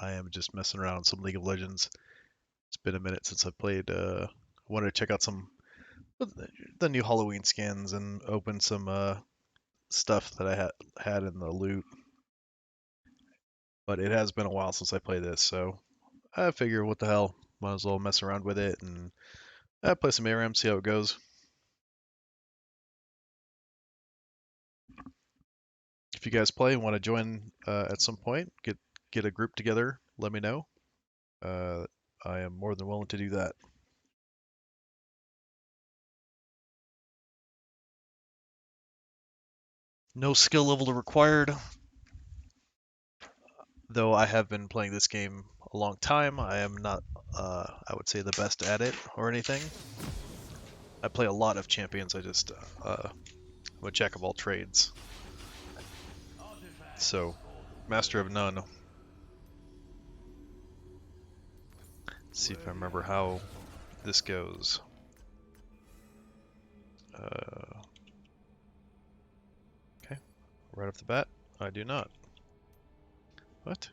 I am just messing around with some League of Legends. It's been a minute since I played. I wanted to check out some of the new Halloween skins and open some stuff that I had in the loot. But it has been a while since I played this, so I figure what the hell, might as well mess around with it and play some Aram, see how it goes. If you guys play and want to join at some point, get a group together, let me know. Uh, I am more than willing to do that. No skill level required, though I have been playing this game a long time. I am not, I would say, the best at it or anything. I play a lot of champions. I'm a jack of all trades. So, master of none. Let's see if I remember how this goes. Okay, right off the bat, I do not. What?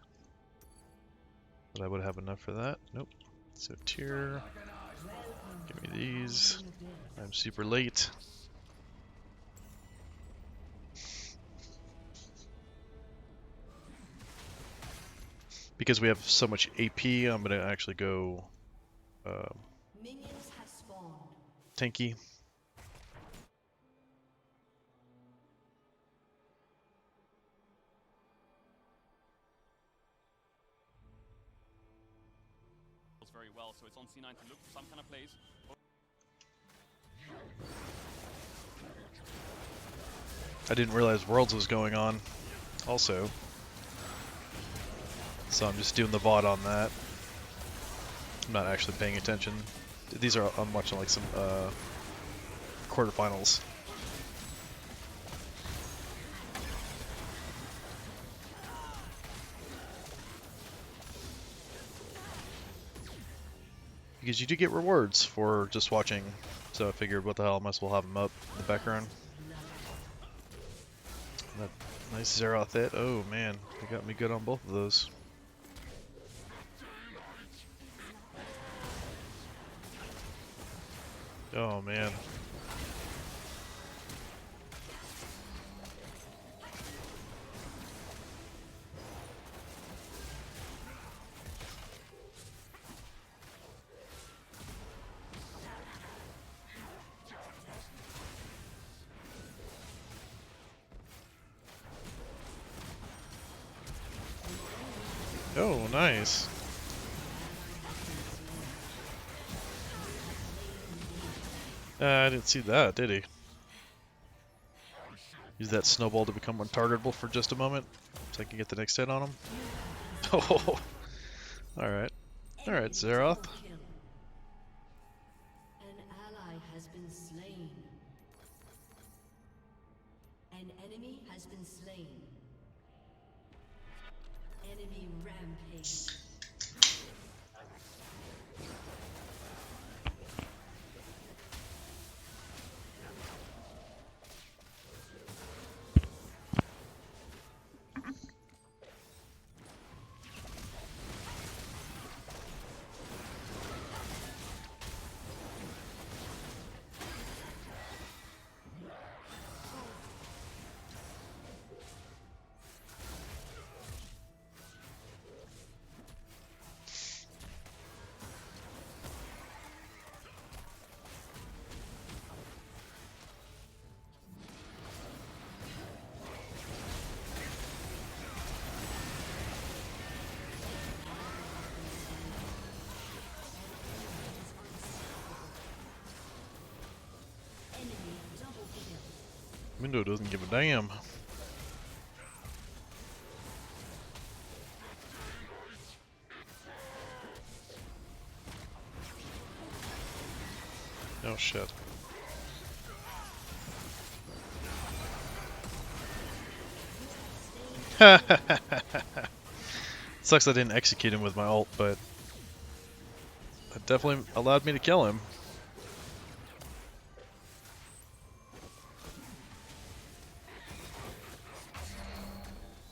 But I would have enough for that. Nope. So tier. Give me these. I'm super late. Because we have so much AP, I'm gonna actually go tanky. Very well, so it's on C9 to look for some kind of plays. I didn't realize Worlds was going on also. So I'm just doing the VOD on that. I'm not actually paying attention. These are, I'm watching like some quarterfinals. Because you do get rewards for just watching, so I figured what the hell, I might as well have them up in the background. That nice Zeroth hit. Oh man, they got me good on both of those. Oh man. Oh, nice. I didn't see that, did he? Use that snowball to become untargetable for just a moment, so I can get the next hit on him. Oh, alright. Alright, Zeroth. An ally has been slain. An enemy has been slain. Enemy rampage. Window doesn't give a damn. Oh shit. Sucks I didn't execute him with my ult, but that definitely allowed me to kill him.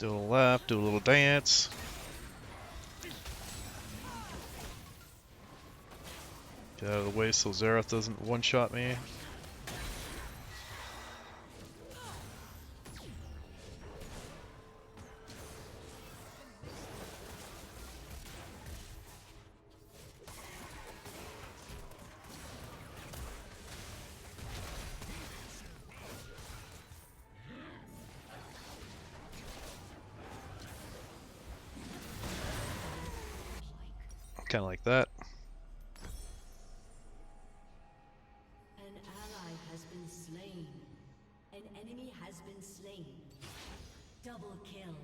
Do a little lap, do a little dance. Get out of the way so Xerath doesn't one-shot me. Kind of like that. An ally has been slain. An enemy has been slain. Double kill.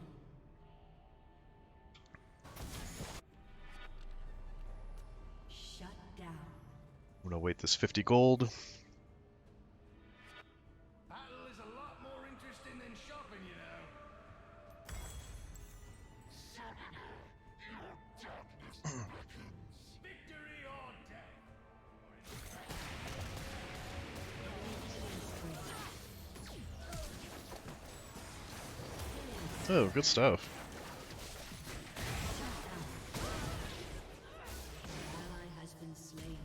Shut down. I'm gonna wait this 50 gold. Battle is a lot more interesting than shopping, you know. Victory or death. Oh, good stuff. An ally has been slain.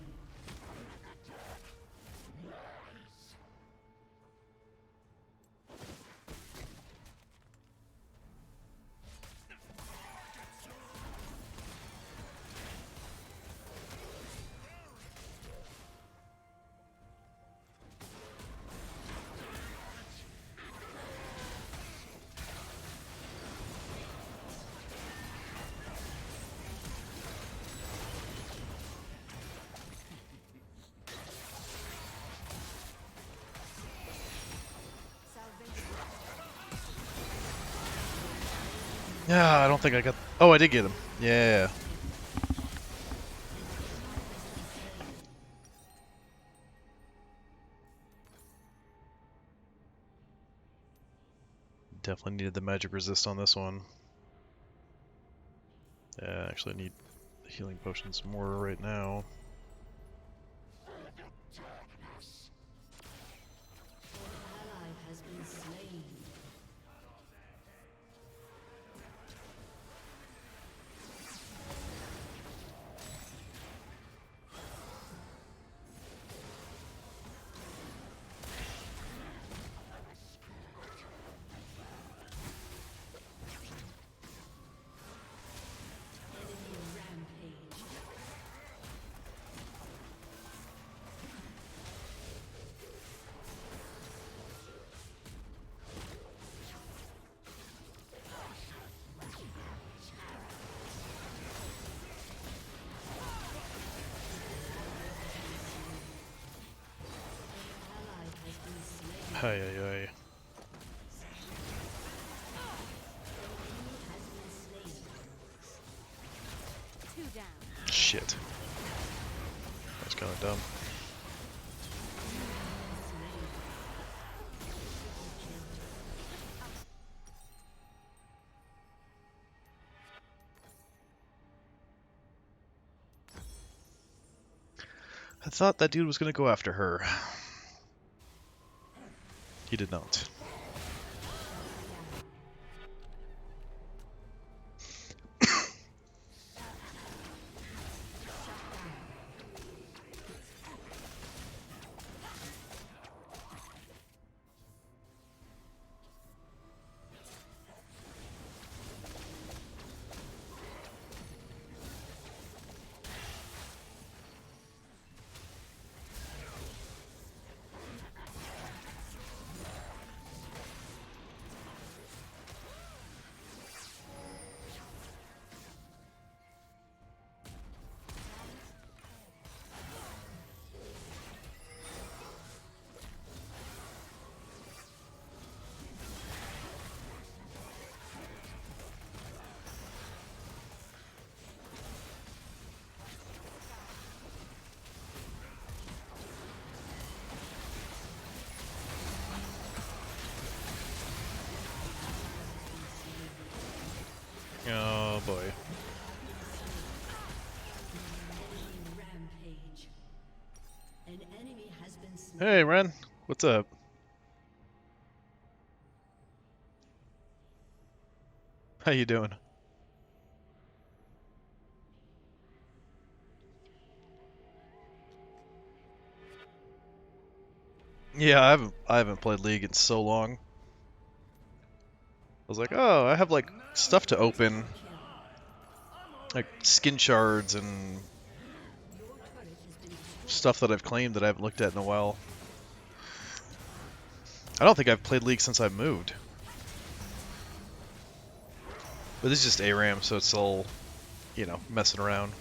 Yeah, I don't think I got... Oh, I did get him. Yeah. Definitely needed the magic resist on this one. Yeah, I actually need healing potions more right now. An ally has been slain. Enemy rampage. Ally has been slain. Ay, ay, ay. Has been slain. Two down. Shit. That's kind of dumb. I thought that dude was gonna go after her. He did not. Oh boy. Enemy rampage. An enemy has been slain. Hey, Ren. What's up? How you doing? Yeah, I haven't played League in so long. I was like, oh, I have like stuff to open, like skin shards and stuff that I've claimed that I haven't looked at in a while. I don't think I've played League since I moved. But this is just Aram, so it's all, you know, messing around.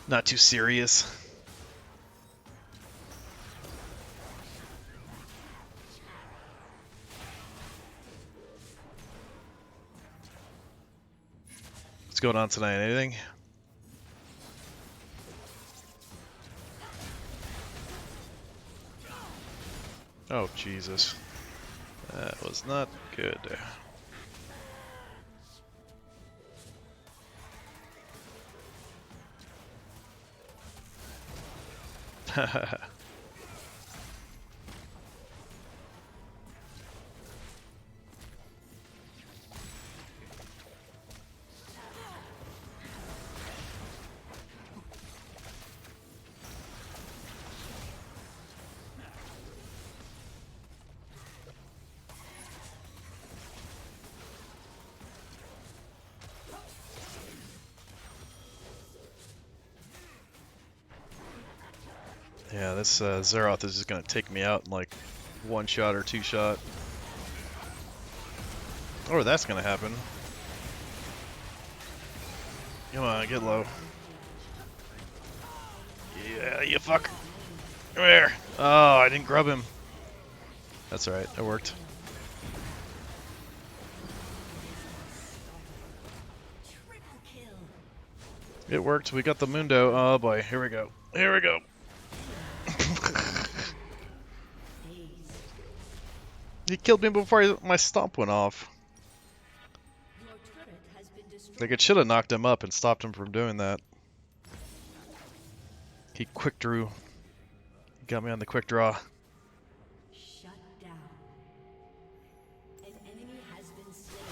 Not too serious. What's going on tonight? Anything? Oh, Jesus. That was not good. Yeah, this Zeroth is just gonna take me out in like one shot or two shot. Or that's gonna happen. Come on, get low. Yeah, you fuck. Come here. Oh, I didn't grub him. That's alright, it worked. It worked, we got the Mundo. Oh boy, here we go. Here we go. He killed me before my stomp went off. Like, it should have knocked him up and stopped him from doing that. He quick drew. He got me on the quick draw. Shut down. An enemy has been slain.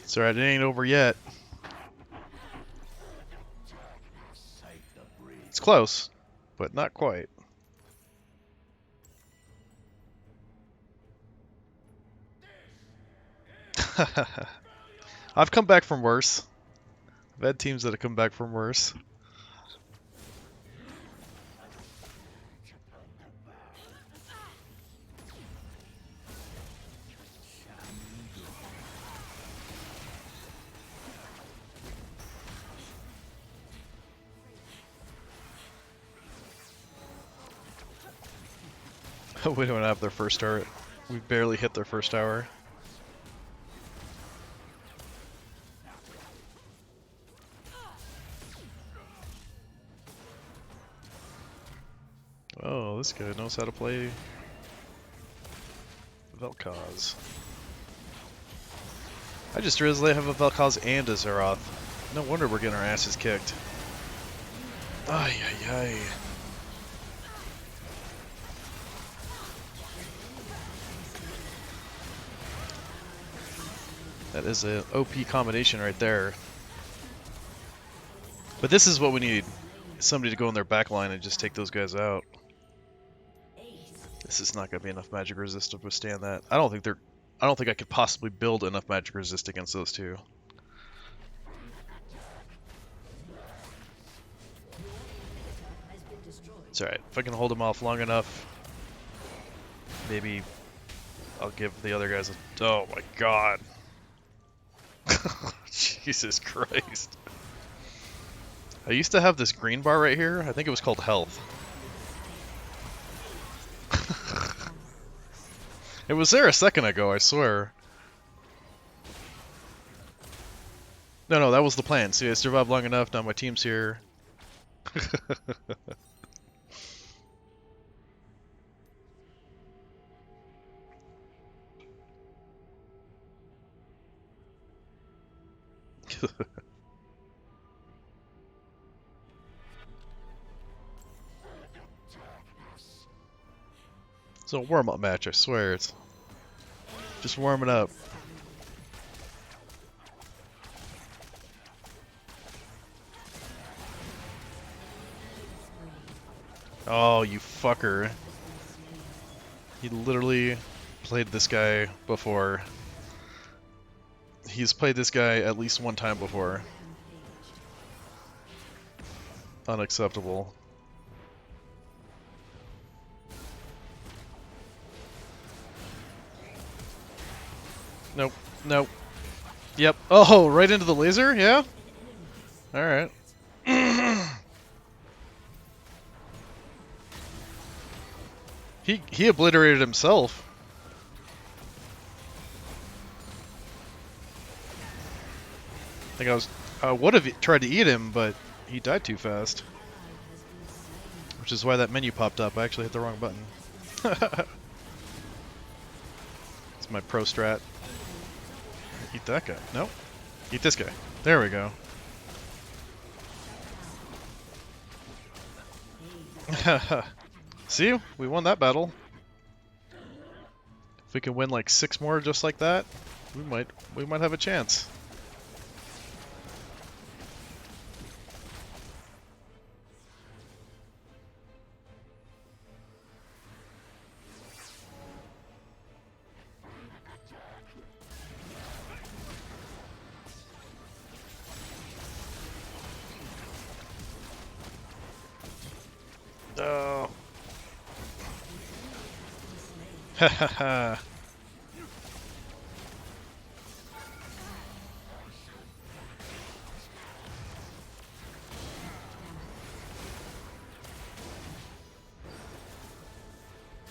It's alright, it ain't over yet. It's close, but not quite. I've come back from worse. I've had teams that have come back from worse. We don't have their first turret. We barely hit their first tower. Oh, this guy knows how to play Vel'Koz. I just realized they have a Vel'Koz and a Zeroth. No wonder we're getting our asses kicked. Ay, ay, ay. That is an OP combination right there. But this is what we need. Somebody to go in their back line and just take those guys out. This is not going to be enough magic resist to withstand that. I don't think I could possibly build enough magic resist against those two. It's alright. If I can hold them off long enough, maybe I'll give the other guys a... Oh my god. Jesus Christ. I used to have this green bar right here. I think it was called health. It was there a second ago, I swear. No, that was the plan. See, I survived long enough, now my team's here. It's a warm-up match, I swear. It's just warming up. Oh, you fucker. He literally played this guy before. He's played this guy at least one time before. Unacceptable. Nope. Nope. Yep. Oh, right into the laser? Yeah? Alright. He obliterated himself. Like I would have tried to eat him, but he died too fast. Which is why that menu popped up. I actually hit the wrong button. It's my pro strat. Eat that guy. Nope. Eat this guy. There we go. See? We won that battle. If we can win like 6 more just like that, we might have a chance. Oh. Ha ha ha.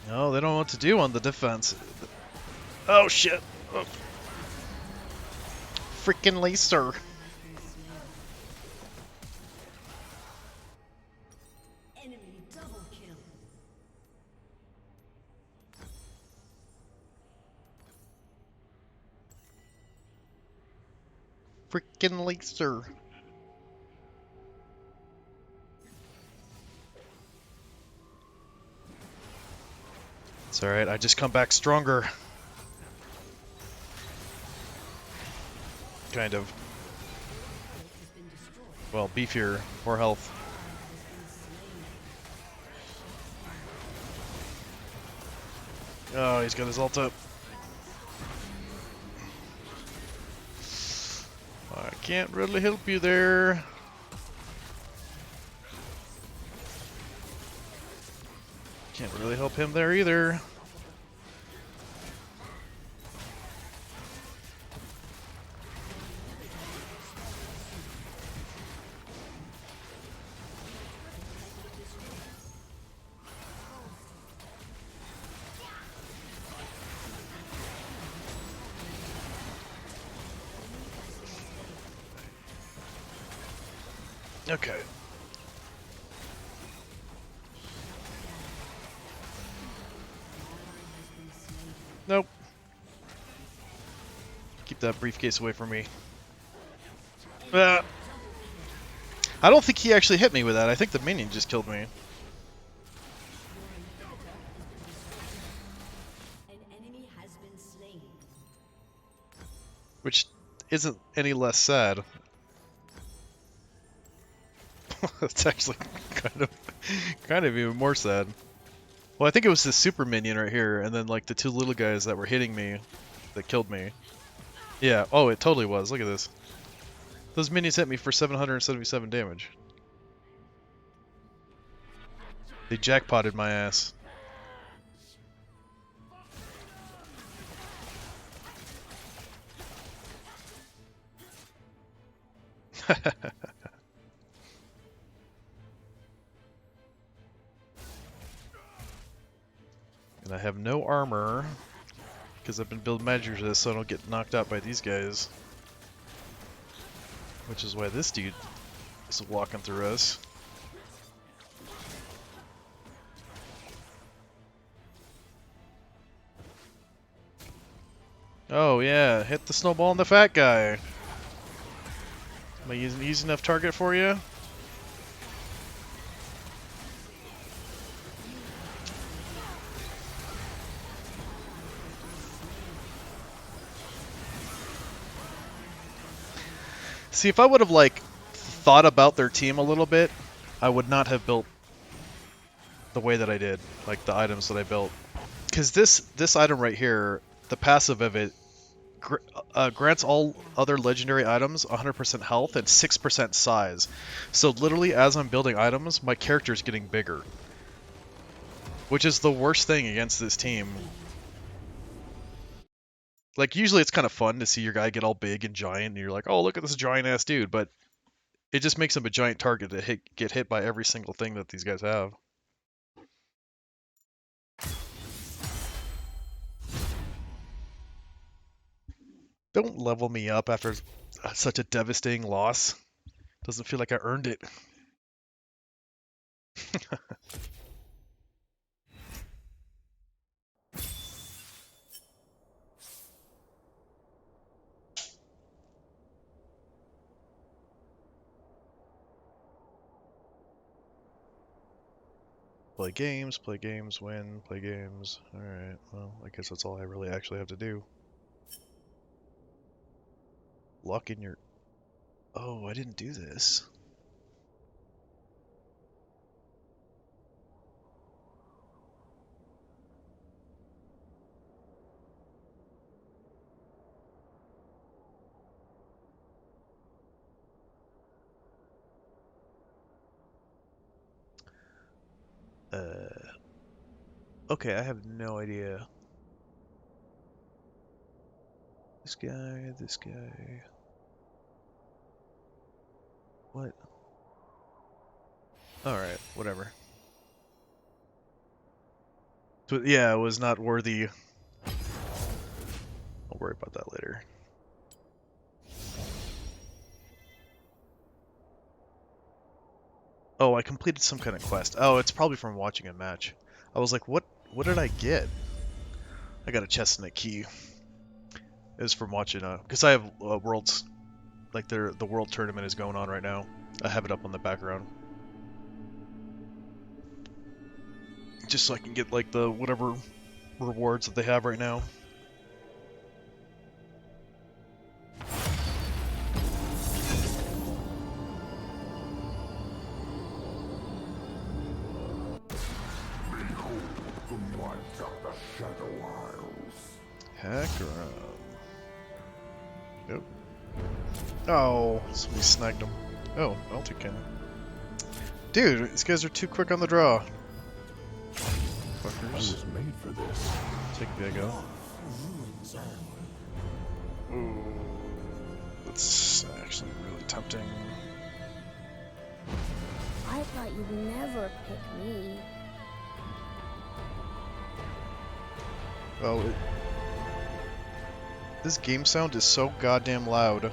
No, they don't know what to do on the defense. Oh shit. Oh. Freaking laser. Enemy double kill. Freaking laser. It's alright, I just come back stronger. Kind of. Well, beefier, more health. Oh, he's got his ult up. I can't really help you there. Can't really help him there either. Okay. Nope. Keep that briefcase away from me. I don't think he actually hit me with that. I think the minion just killed me. An enemy has been slain. Which isn't any less sad. It's actually kind of even more sad. Well, I think it was the super minion right here, and then like the 2 little guys that were hitting me that killed me. Yeah, oh, it totally was. Look at this. Those minions hit me for 777 damage. They jackpotted my ass. And I have no armor, because I've been building magic for this so I don't get knocked out by these guys. Which is why this dude is walking through us. Oh yeah, hit the snowball on the fat guy. Am I using an easy enough target for you? See, if I would have, like, thought about their team a little bit, I would not have built the way that I did, like the items that I built. Because this item right here, the passive of it grants all other legendary items 100% health and 6% size. So literally, as I'm building items, my character's getting bigger, which is the worst thing against this team. Like, usually it's kind of fun to see your guy get all big and giant, and you're like, oh, look at this giant-ass dude, but it just makes him a giant target to get hit by every single thing that these guys have. Don't level me up after such a devastating loss. Doesn't feel like I earned it. Play games, win, play games. Alright, well, I guess that's all I really actually have to do. Lock in your... Oh, I didn't do this. Okay, I have no idea. This guy... What? Alright, whatever. So, yeah, it was not worthy. I'll worry about that later. Oh, I completed some kind of quest. Oh, it's probably from watching a match. I was like, what did I get? I got a chest and a key. It was from watching because I have worlds, like the world tournament is going on right now. I have it up on the background. Just so I can get like the whatever rewards that they have right now. Aram. Nope. Oh, somebody snagged him. Oh, Melty Cannon. Dude, these guys are too quick on the draw. Fuckers. I was made for this. Take Big O. Ooh. That's actually really tempting. I thought you'd never pick me. Well, this game sound is so goddamn loud.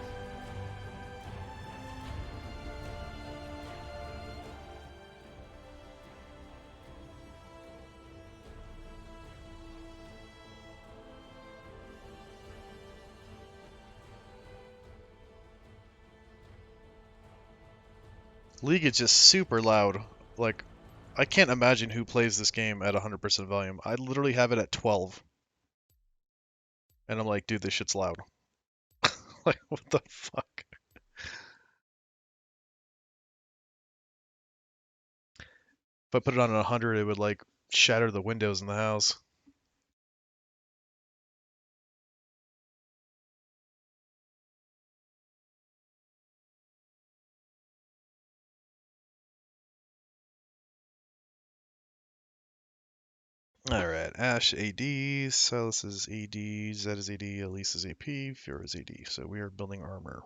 League is just super loud. Like, I can't imagine who plays this game at 100% volume. I literally have it at 12. And I'm like, dude, this shit's loud. Like, what the fuck? If I put it on 100, it would, like, shatter the windows in the house. Alright, Ash AD, Silas is AD, Zed is AD, Elise is AP, Fear is AD. So we are building armor.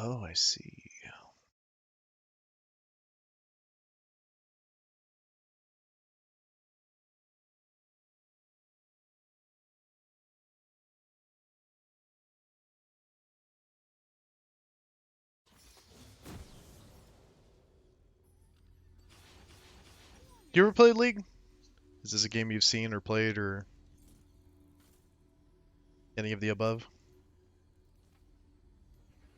Oh, I see. You ever played League? Is this a game you've seen or played or... Any of the above?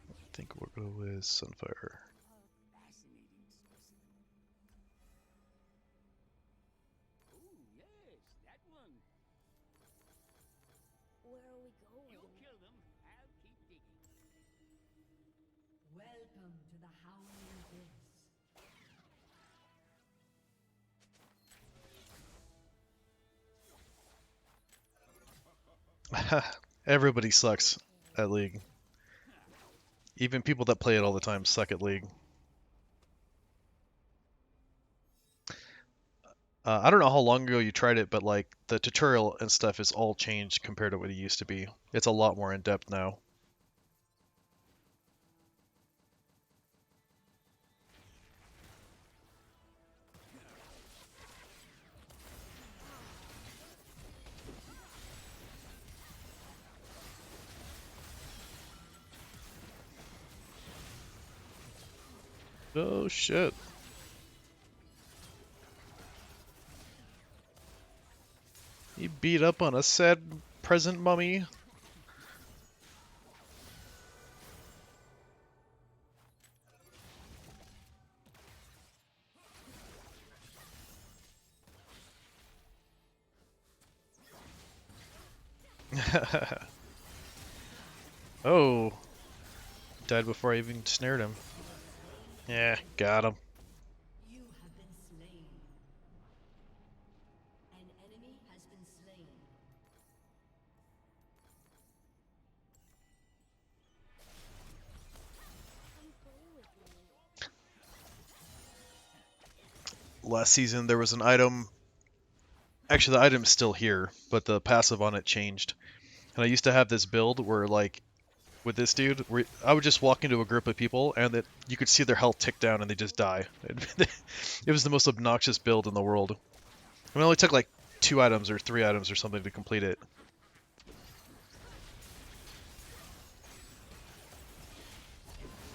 I think we'll go with Sunfire. Where are we going? Welcome to the Howling Abyss. Everybody sucks at League. Even people that play it all the time suck at League. I don't know how long ago you tried it, but like the tutorial and stuff is all changed compared to what it used to be. It's a lot more in depth now. Oh shit. He beat up on a sad present mummy. Oh, died before I even snared him. Yeah, got him. You have been slain. An enemy has been slain. Come play with me. Last season there was an item. Actually, the item's still here, but the passive on it changed. And I used to have this build where, like, with this dude, where I would just walk into a group of people and that you could see their health tick down and they just die. It was the most obnoxious build in the world. I mean, it only took like 2 items or 3 items or something to complete it.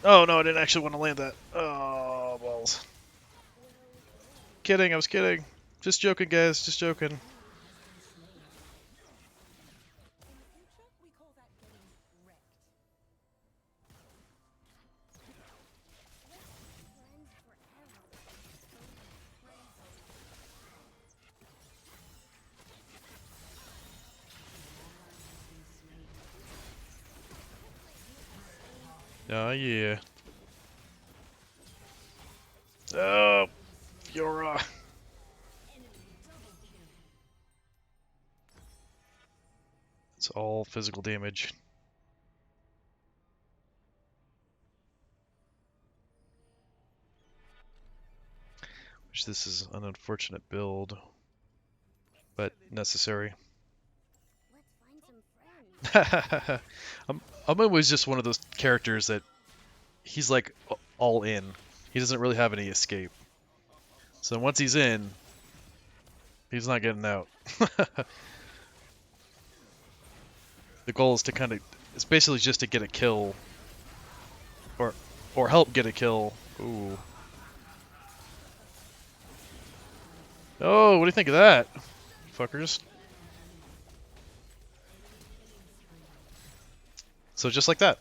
Oh no, I didn't actually want to land that. Oh, balls. Kidding, I was kidding. Just joking, guys, just joking. In the future, we call that getting wrecked. Friends Oh yeah. Oh, Fiora. It's all physical damage. Which this is an unfortunate build, but necessary. Let's find some friends. Amma was just one of those characters that he's like all in. He doesn't really have any escape. So once he's in, he's not getting out. The goal is to kind of, it's basically just to get a kill, or help get a kill. Ooh. Oh, what do you think of that, fuckers? So just like that.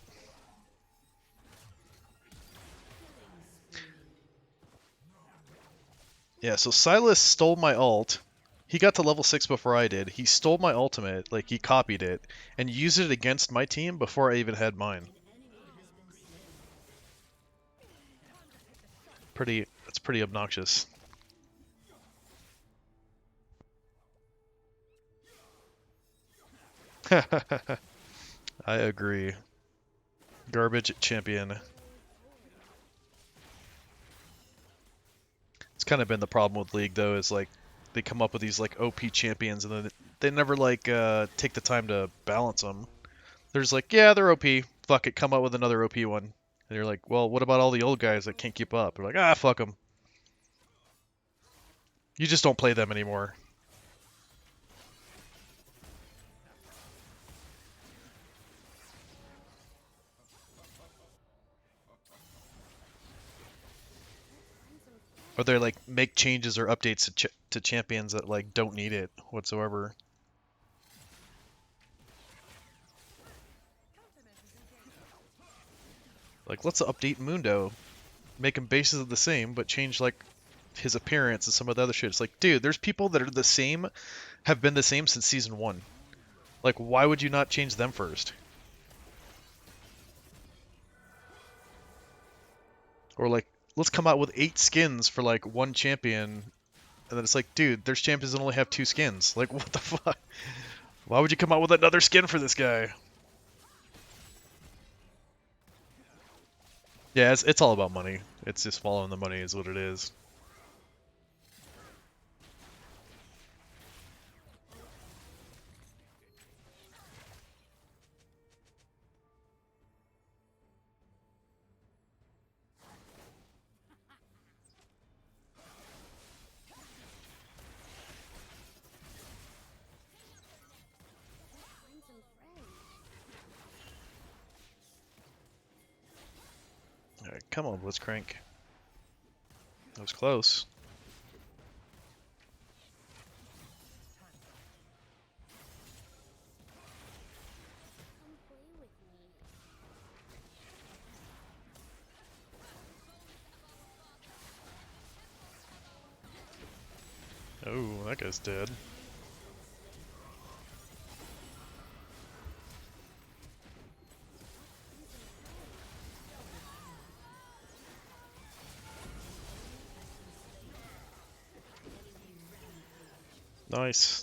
Yeah, so Silas stole my ult. He got to level 6 before I did. He stole my ultimate, like he copied it, and used it against my team before I even had mine. That's pretty obnoxious. I agree. Garbage champion. It's kind of been the problem with League though, is like they come up with these like OP champions and then they never like take the time to balance them. They're just like, yeah, they're OP. Fuck it, come up with another OP one. And you're like, well, what about all the old guys that can't keep up? They're like, ah, fuck them. You just don't play them anymore. Or they like make changes or updates to champions that like don't need it whatsoever. Like, let's update Mundo. Make him bases the same, but change, like, his appearance and some of the other shit. It's like, dude, there's people that are the same, have been the same since Season 1. Like, why would you not change them first? Or, like, let's come out with 8 skins for, like, one champion, and then it's like, dude, there's champions that only have 2 skins. Like, what the fuck? Why would you come out with another skin for this guy? Yeah, it's all about money. It's just following the money is what it is. Alright, come on, Blitzcrank. That was close. Oh, that guy's dead. Nice.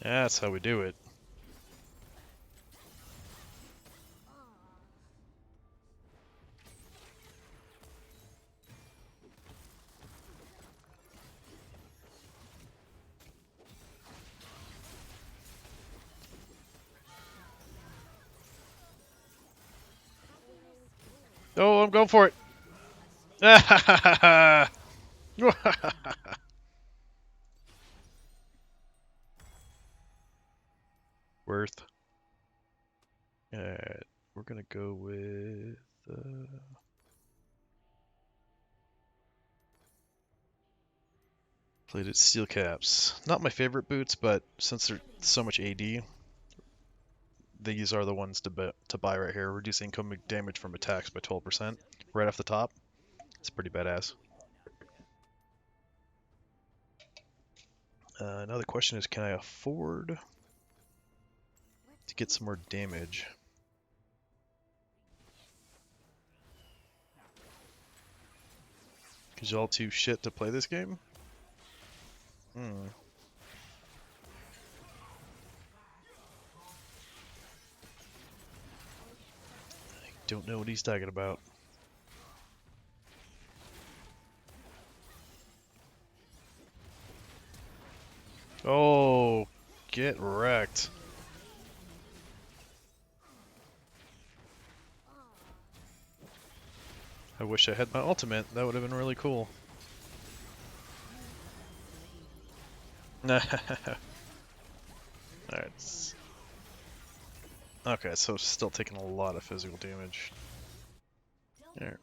That's how we do it. Oh, I'm going for it. Worth. Alright, we're gonna go with plated steel caps. Not my favorite boots, but since they're so much AD, these are the ones to buy right here. Reducing incoming damage from attacks by 12% right off the top. It's pretty badass. Now the question is, can I afford to get some more damage? Cause y'all too shit to play this game? Hmm. I don't know what he's talking about. Oh, get wrecked. I wish I had my ultimate. That would have been really cool. Alright. Okay, so still taking a lot of physical damage. Here,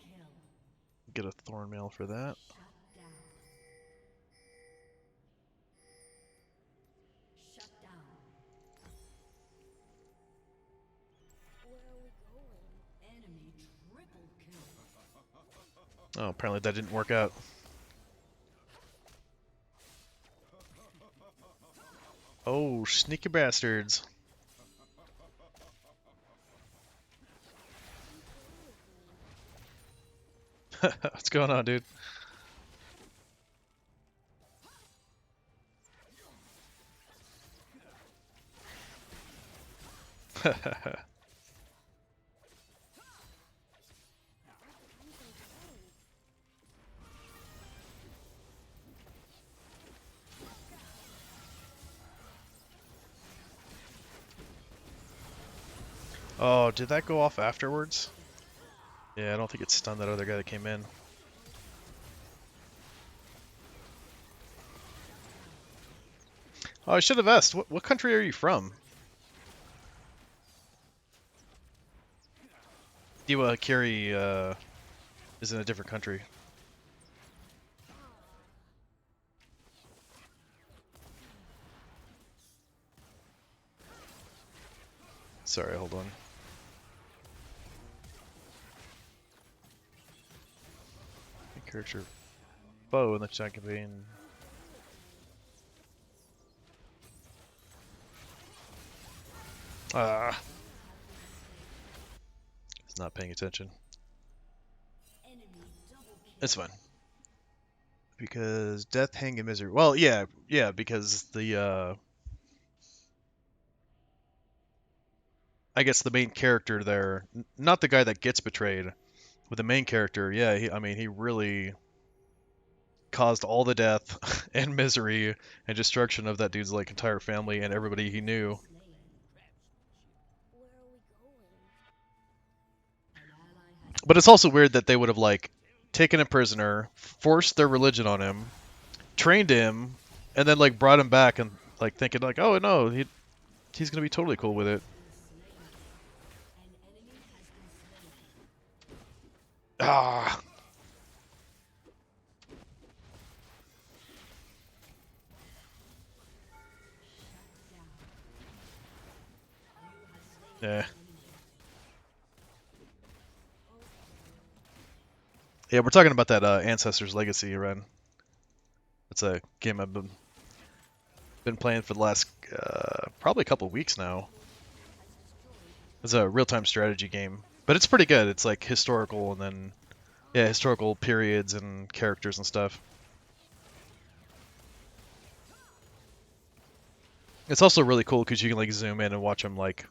get a thorn mail for that. Oh, apparently that didn't work out. Oh, sneaky bastards. What's going on, dude? Oh, did that go off afterwards? Yeah, I don't think it stunned that other guy that came in. Oh, I should have asked, what country are you from? Diwa Kiri is in a different country. Sorry, hold on. character foe in the chat campaign. Ah, he's not paying attention. Enemy double kill. It's fine. Because death, hang, and misery. Well, yeah, because the I guess the main character there, not the guy that gets betrayed, but the main character, yeah, I mean, he really caused all the death and misery and destruction of that dude's like entire family and everybody he knew. Where are we going? An ally has But it's also weird that they would have like taken a prisoner, forced their religion on him, trained him, and then like brought him back and like thinking like, oh no, he's gonna be totally cool with it. an enemy has been slain. Ah, yeah. Yeah, we're talking about that Ancestors Legacy, Ren. It's a game I've been playing for the last probably a couple of weeks now. It's a real-time strategy game, but it's pretty good. It's like historical and then yeah, historical periods and characters and stuff. It's also really cool because you can like zoom in and watch them like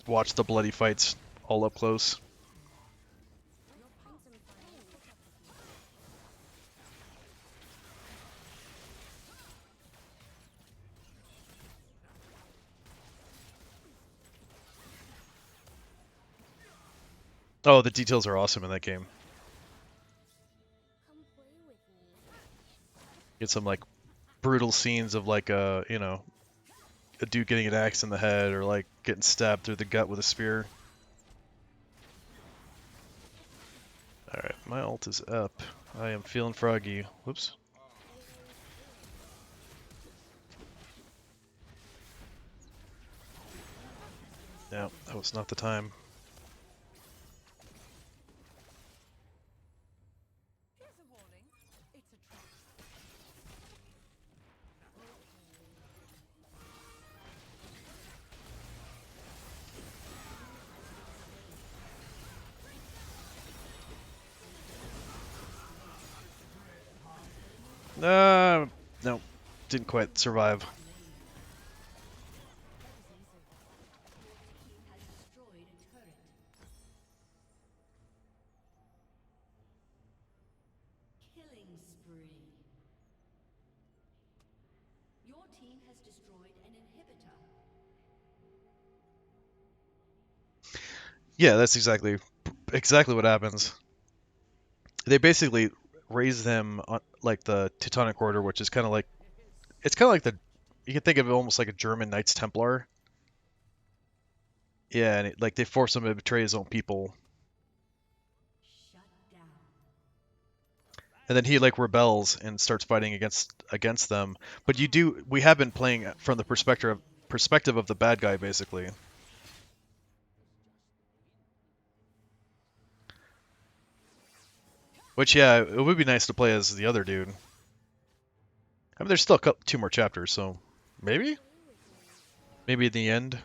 watch the bloody fights all up close. Oh, the details are awesome in that game. Come play with me. Get some like brutal scenes of like you know, a dude getting an axe in the head or like getting stabbed through the gut with a spear. Alright, my ult is up. I am feeling froggy. Whoops. No, that was not the time. Here's a warning. It's a trap. No, didn't quite survive. Team has destroyed a turret. Killing spree. Your team has destroyed an inhibitor. Yeah, that's exactly what happens. They basically raise them on like the Teutonic Order, which is kind of like it's kind of like the you can think of it almost like a German Knights Templar. Yeah, and like they force him to betray his own people, Shut down. and then he like rebels and starts fighting against them. But we have been playing from the perspective of the bad guy basically. Which yeah, it would be nice to play as the other dude. I mean, there's still two more chapters, so maybe in the end.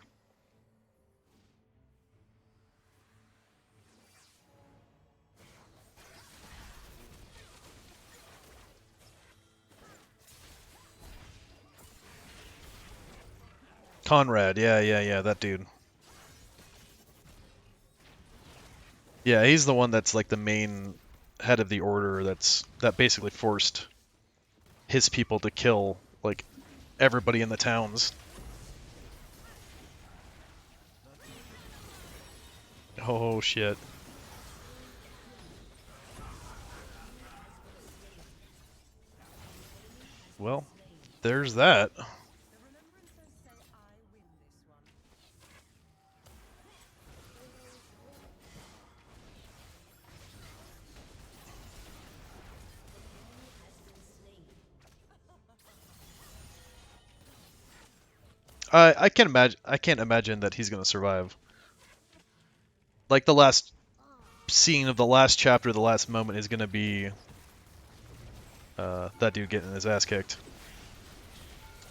Conrad, yeah, that dude. Yeah, he's the one that's like the main head of the order that basically forced his people to kill like everybody in the towns. Oh shit. Well, there's that. The remembrancers say I win this one. I can't imagine that he's gonna survive. Like the last scene of the last chapter, the last moment, is gonna be that dude getting his ass kicked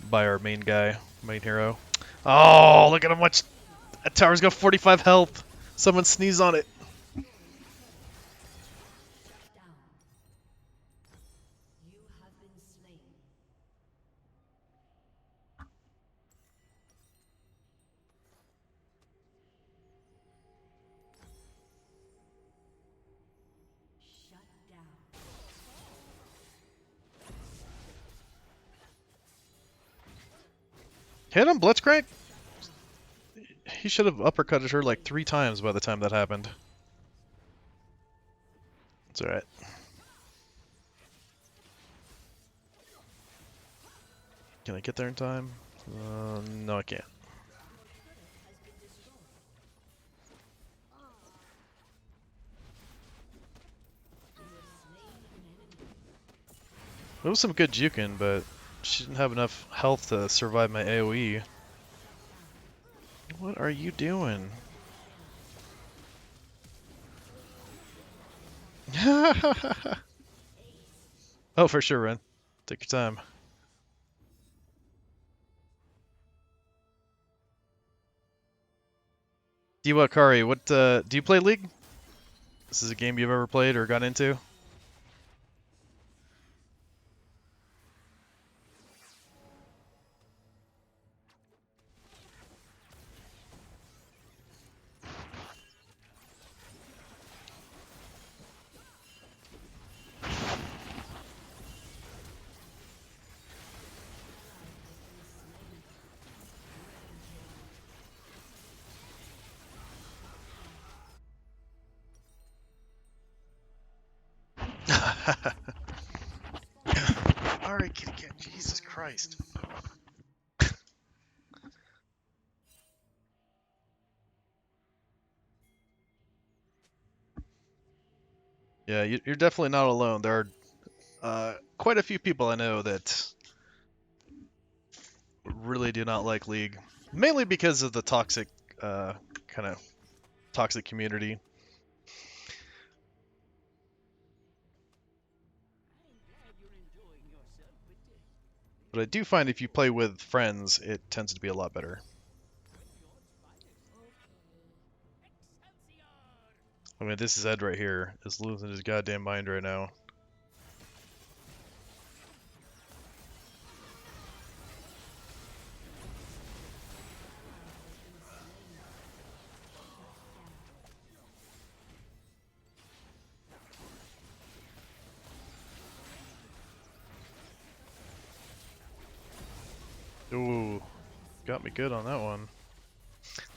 by our main guy, main hero. Oh, look at how much that tower's got 45 health. Someone sneeze on it. Down. You have been slain. Shut down. Hit him, Blitzcrank. He should have uppercutted her like 3 times by the time that happened. It's alright. Can I get there in time? No, I can't. It was some good juking, but she didn't have enough health to survive my AoE. What are you doing? Oh, for sure, Ren. Take your time. Diwakari, what do you play League? This is a game you've ever played or got into? Alright, kitty cat, Jesus Christ. Yeah, you're definitely not alone. There are quite a few people I know that really do not like League, mainly because of the toxic, kind of toxic community. But I do find if you play with friends, it tends to be a lot better. I mean, this is Ed right here is losing his goddamn mind right now. Ooh, got me good on that one.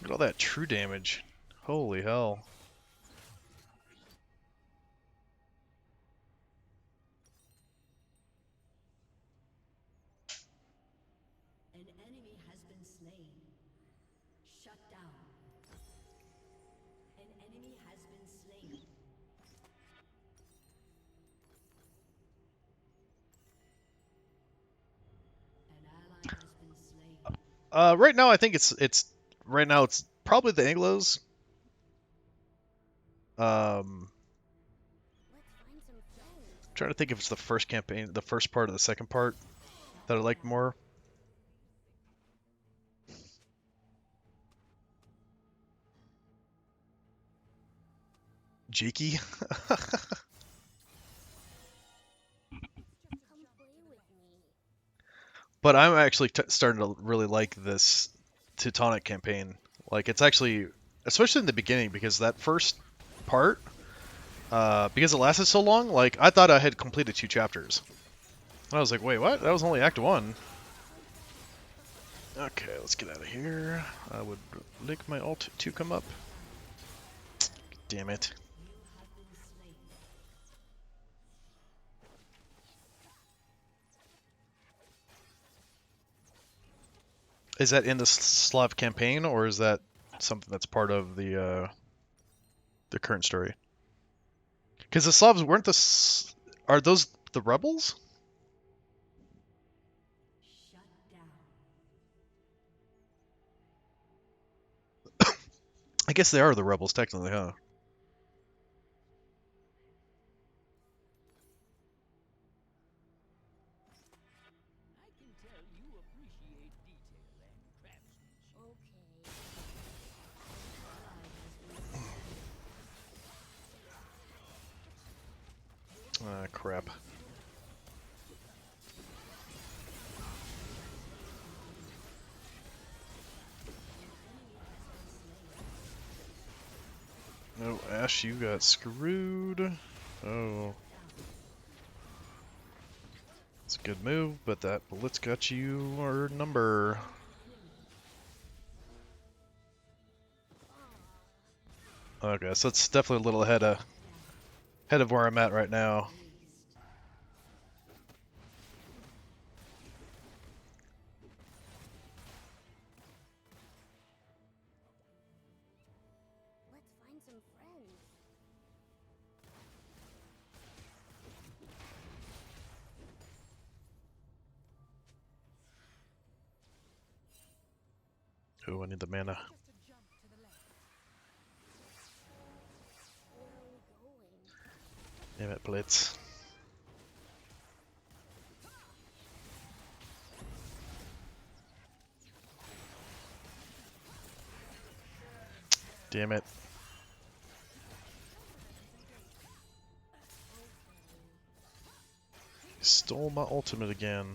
Look at all that true damage. Holy hell. An enemy has been slain. Shut down. An enemy has been slain. An ally has been slain. Right now I think it's right now it's probably the Anglos. Trying to think if it's the first campaign, the first part or the second part that I liked more. Jiki. But I'm actually starting to really like this Teutonic campaign. Like, it's actually, especially in the beginning, because that first part, because it lasted so long, like, I thought I had completed 2 chapters. And I was like, wait, what? That was only Act 1. Okay, let's get out of here. I would like my ult to come up. Damn it. Is that in the Slav campaign, or is that something that's part of the current story? Because the Slavs weren't are those the rebels? Shut down. I guess they are the rebels technically, huh? crap. Oh, Ash, you got screwed. Oh. It's a good move, but that bullet's got you our number. Okay, so it's definitely a little ahead of where I'm at right now. Let's find some friends. Oh, I need the mana. Just a jump to the left. Where are we going? Damn it, Blitz. Damn it. He stole my ultimate again.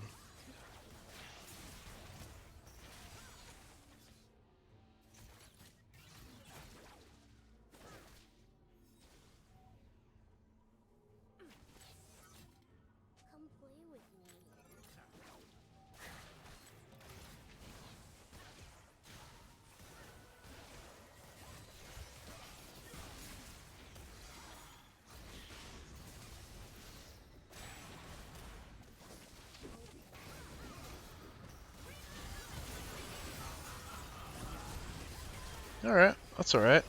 Come play with me. Alright, that's alright.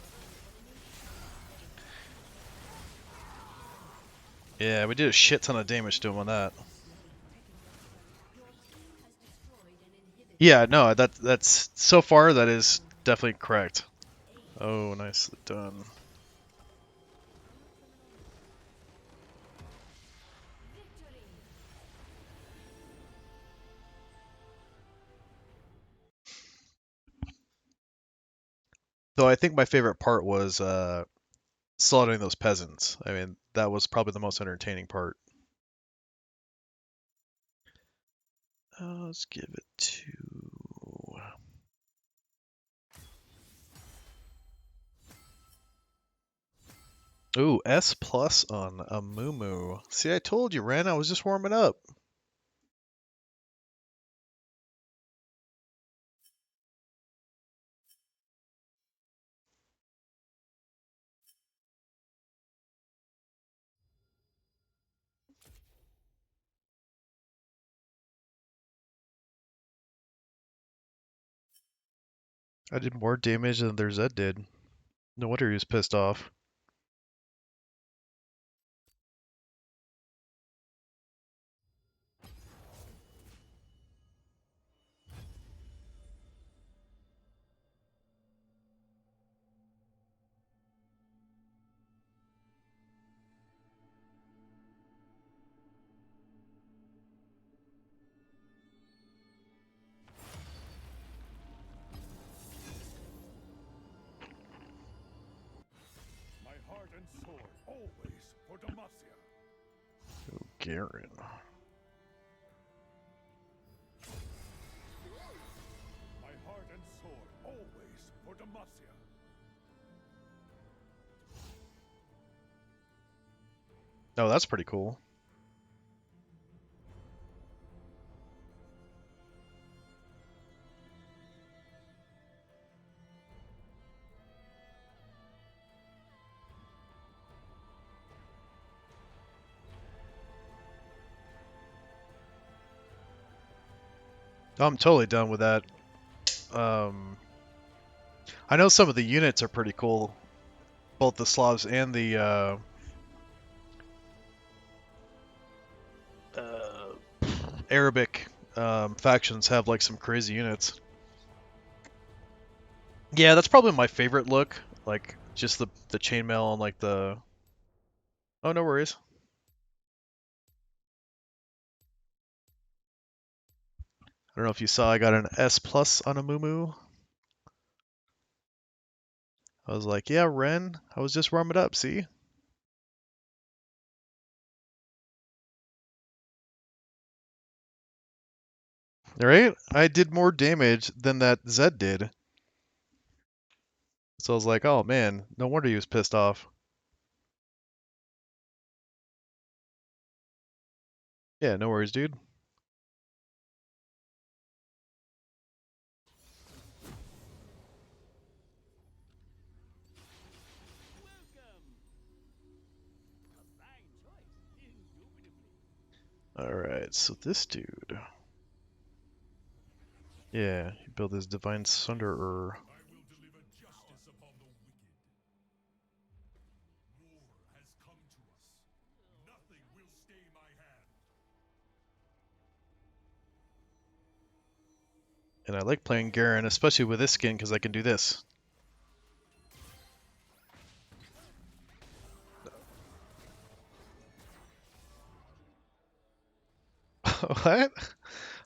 Yeah, we did a shit ton of damage to him on that. Yeah, no, that's so far that is definitely correct. Oh, nicely done. Though I think my favorite part was slaughtering those peasants. I mean, that was probably the most entertaining part. Let's give it to... Ooh, S plus on a Mumu. See, I told you, Ren, I was just warming up. I did more damage than their Zed did. No wonder he was pissed off. My heart and sword, always for Demacia. Oh, Garen. My heart and sword, always for Demacia. Oh, that's pretty cool. I'm totally done with that. I know some of the units are pretty cool. Both the Slavs and the Arabic factions have like some crazy units. Yeah, that's probably my favorite look. Like just the chainmail and like the. Oh, no worries. I don't know if you saw, I got an S plus on a Mumu. I was like, yeah, Ren, I was just warming up, see? Right? I did more damage than that Zed did. So I was like, oh man, no wonder he was pissed off. Yeah, no worries, dude. Alright, so this dude. Yeah, he built his Divine Sunderer. And I like playing Garen, especially with this skin, because I can do this. What?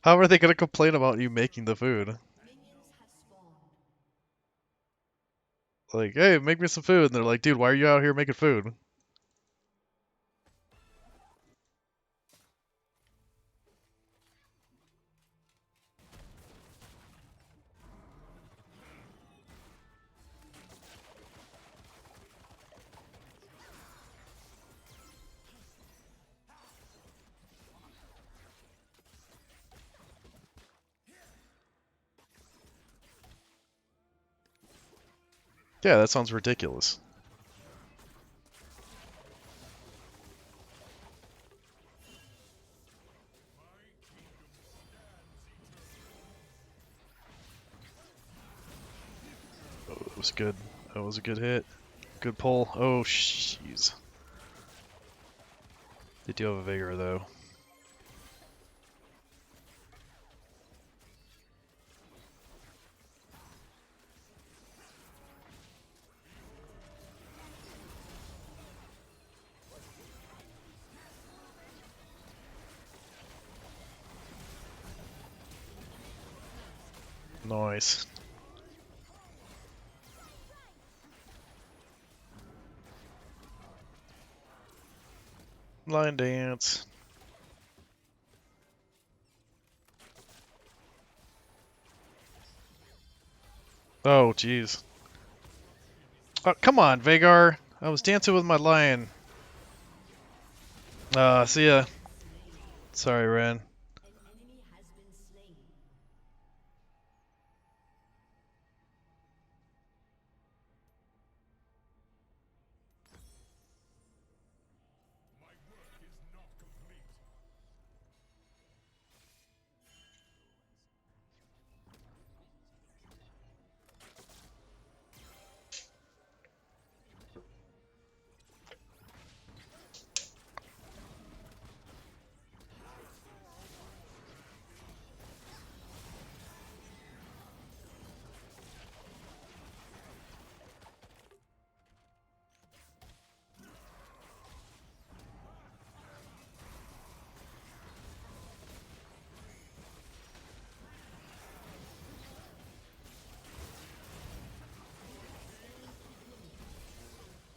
How are they going to complain about you making the food? Minions have spawned. Like, hey, make me some food. And they're like, dude, why are you out here making food? Yeah, that sounds ridiculous. Oh, it was good. That was a good hit. Good pull. Oh, jeez. They do have a Vigor, though. Nice. Line dance. Oh, jeez. Oh, come on, Vagar. I was dancing with my lion. See ya. Sorry, Ren. An enemy has been slain.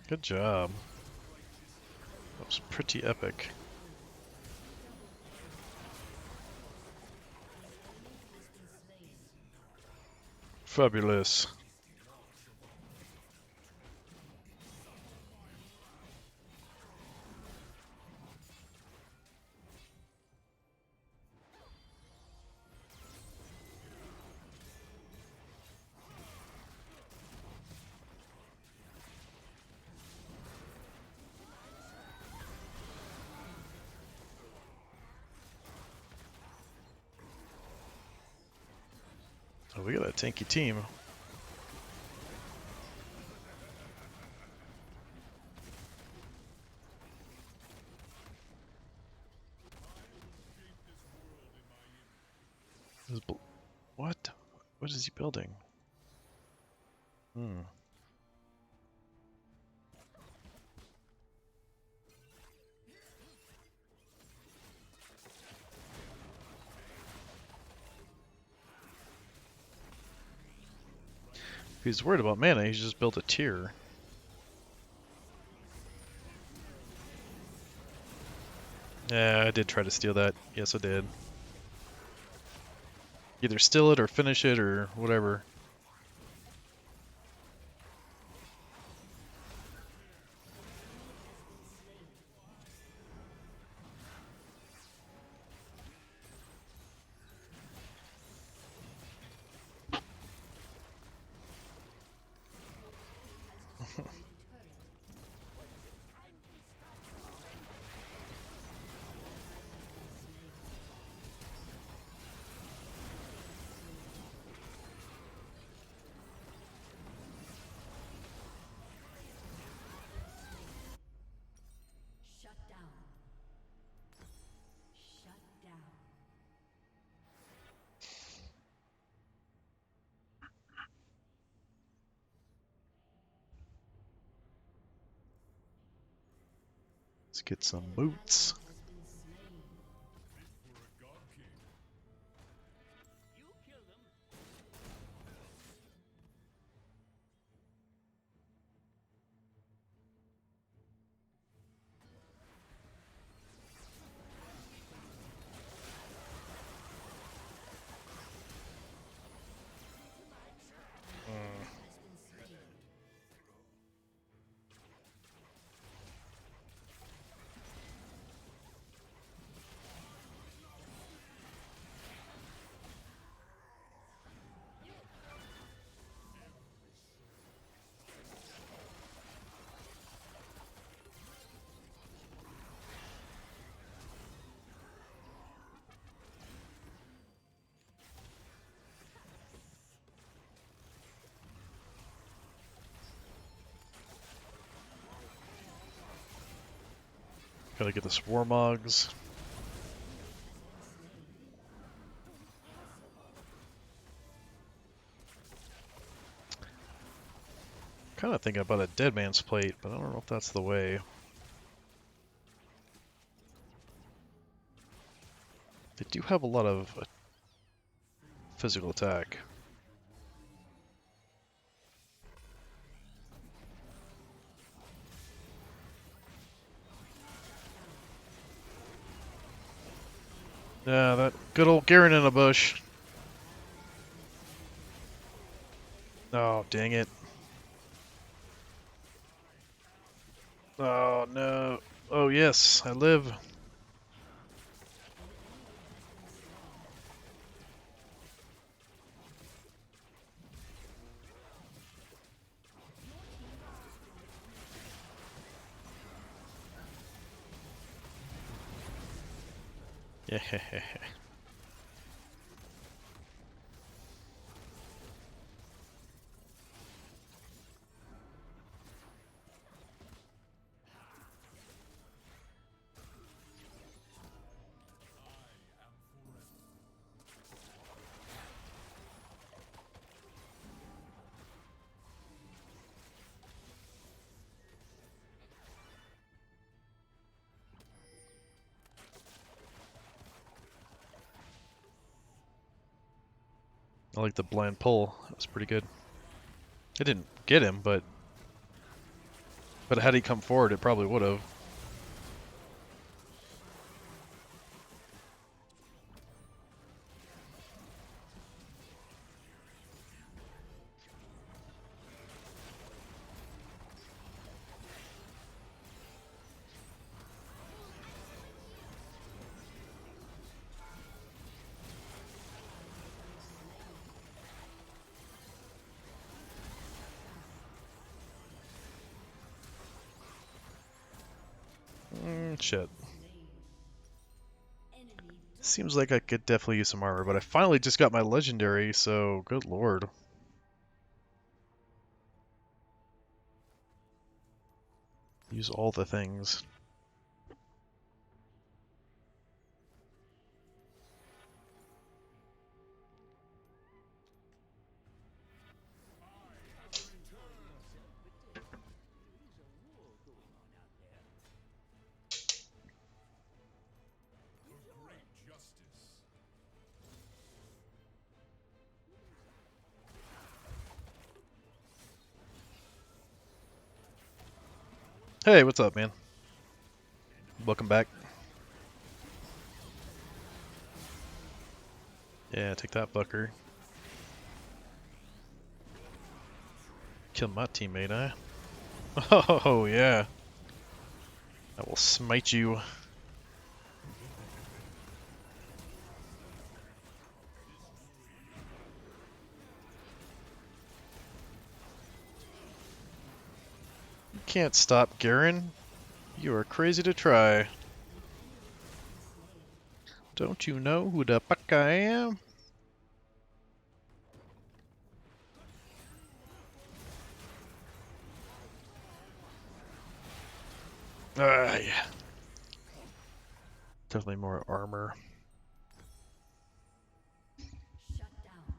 Good job. That was pretty epic. Fabulous. Oh, we got a tanky team. What? What is he building? Hmm. If he's worried about mana, he should just build a tier. Yeah, I did try to steal that. Yes, I did. Either steal it or finish it or whatever. Shut down. Shut down. Let's get some boots. Has been slain. Gotta get the Swarmogs. Kind of thinking about a Dead Man's Plate, but I don't know if that's the way. They do have a lot of physical attack. Yeah, that good old Garen in a bush. Oh, dang it. Oh, no. Oh, yes, I live. Yeah. I like the blind pull. That was pretty good. It didn't get him, but had he come forward, it probably would have. Shit. Enemy Seems like I could definitely use some armor, but I finally just got my legendary, so good lord. Use all the things. Hey, what's up, man? Welcome back. Yeah, take that, Bucker. Kill my teammate, eh? Oh, yeah. I will smite you. You can't stop, Garen. You are crazy to try. Don't you know who the fuck I am? Yeah. Definitely more armor. Shut down.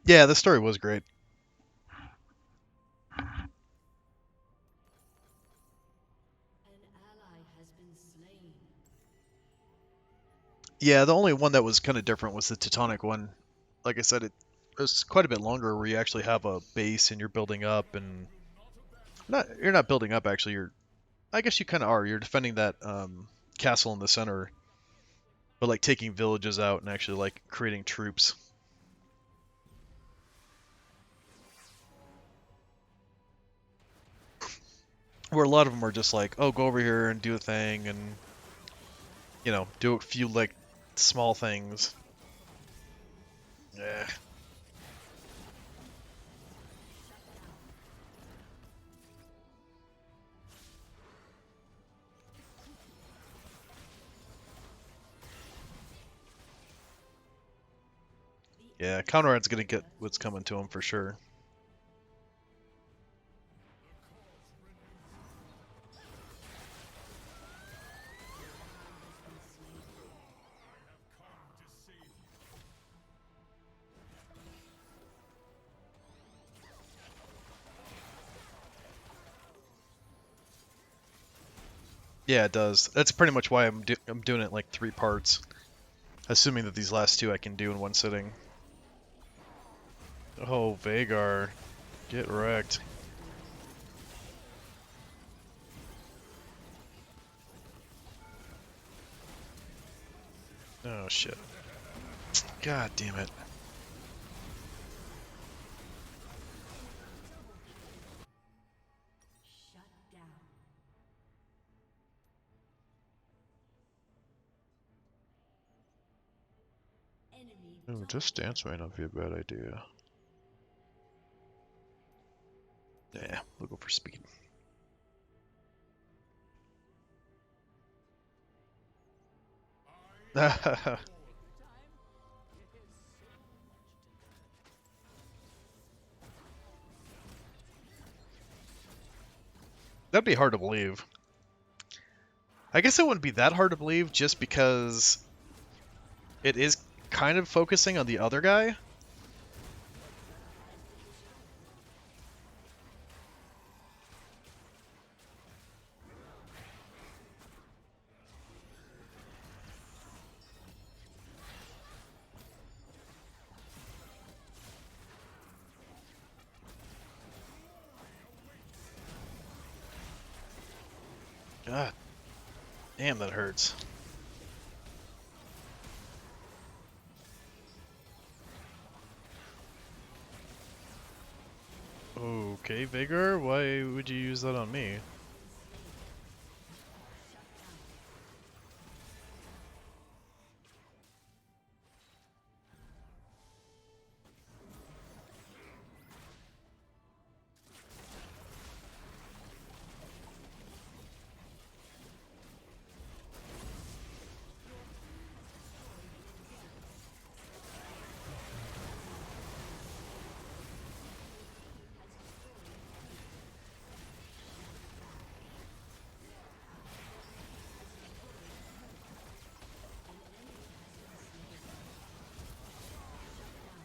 Yeah, the story was great. An ally has been slain. Yeah, the only one that was kind of different was the Teutonic one. Like I said, it was quite a bit longer where you actually have a base and you're building up and you're not building up actually, I guess you kind of are. You're defending that castle in the center, but like taking villages out and actually like creating troops. Where a lot of them are just like, oh, go over here and do a thing and do a few like small things. Yeah. Yeah, Conrad's gonna get what's coming to him for sure. Yeah, it does. That's pretty much why I'm doing it in like 3 parts, assuming that these last 2 I can do in one sitting. Oh, Vagar, get wrecked. Oh shit. God damn it. Shut down. Enemy Oh, just dance might not be a bad idea. Yeah, we'll go for speed. That'd be hard to believe. I guess it wouldn't be that hard to believe just because it is kind of focusing on the other guy. God damn, that hurts. Okay, Vigor, why would you use that on me?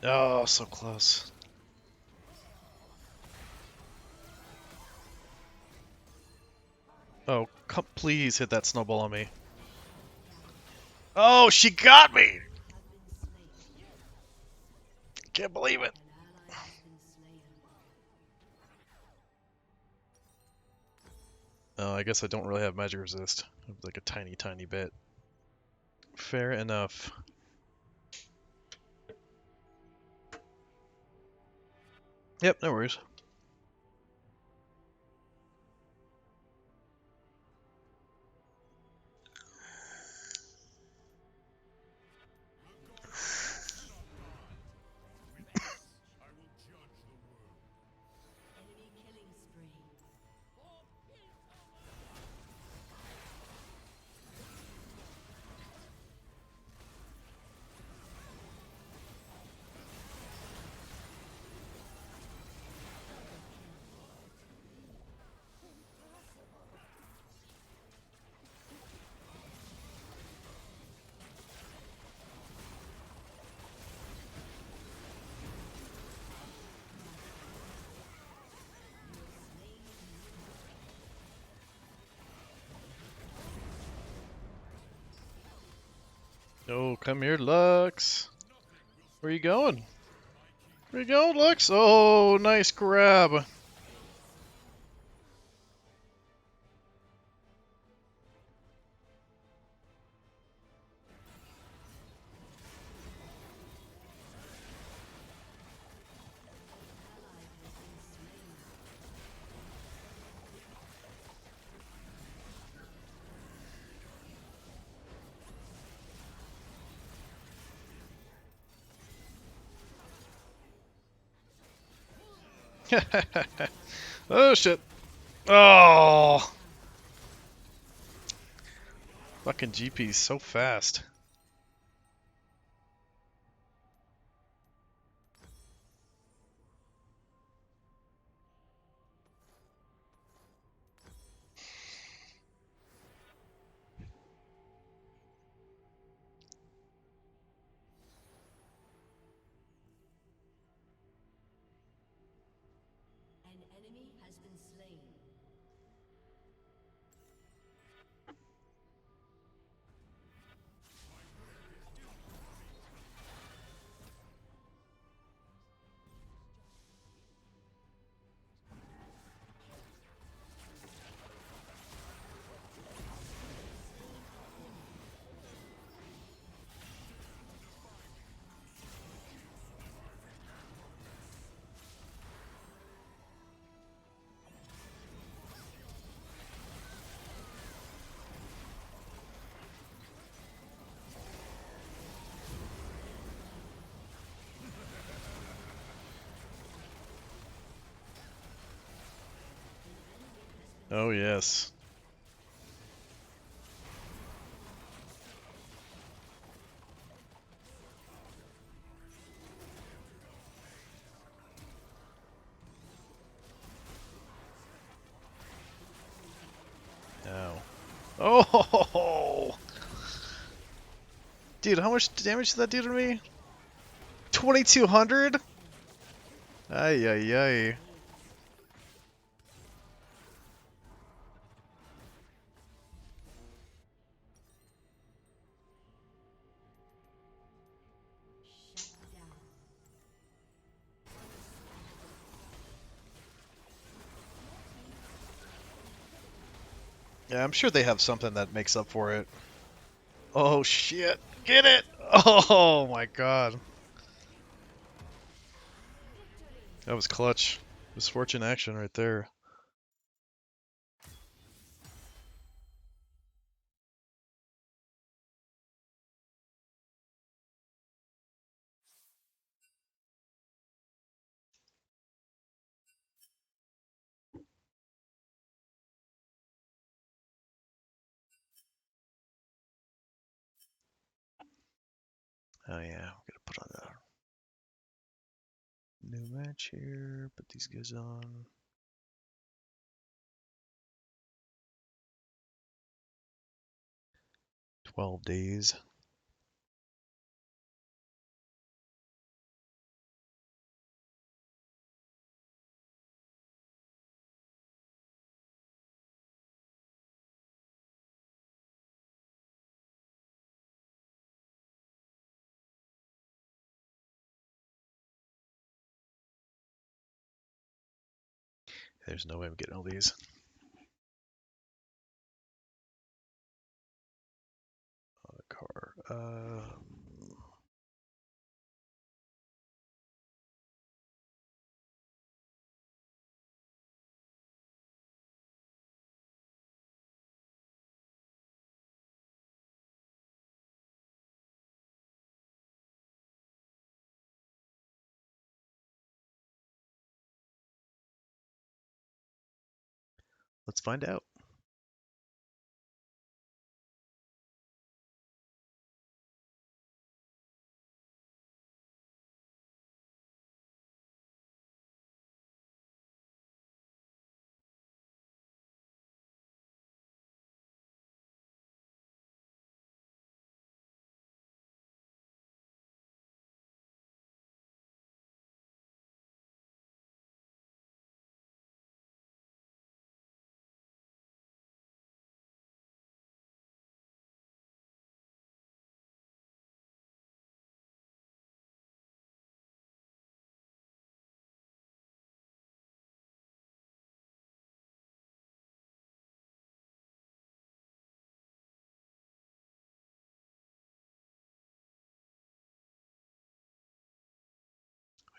Oh, so close. Oh, come, please hit that snowball on me. Oh, she got me! Can't believe it. An ally has been slain. Oh, I guess I don't really have magic resist. Like a tiny, tiny bit. Fair enough. Yep, no worries. Enemy killing spree. Oh, come here, Lux. Where you going? Where you going, Lux? Oh, nice grab. Oh shit. Oh, fucking GP's so fast. An enemy has been slain. Oh yes. Ow. Oh, dude, how much damage did that do to me? 2,200? Ay ay ay. Shut down. Yeah, I'm sure they have something that makes up for it. Oh shit. Get it! Oh my god. That was clutch. Misfortune action right there. Oh yeah, we're gonna put on a new match here. Put these guys on. 12 days. There's no way I'm getting all these. Car. Let's find out.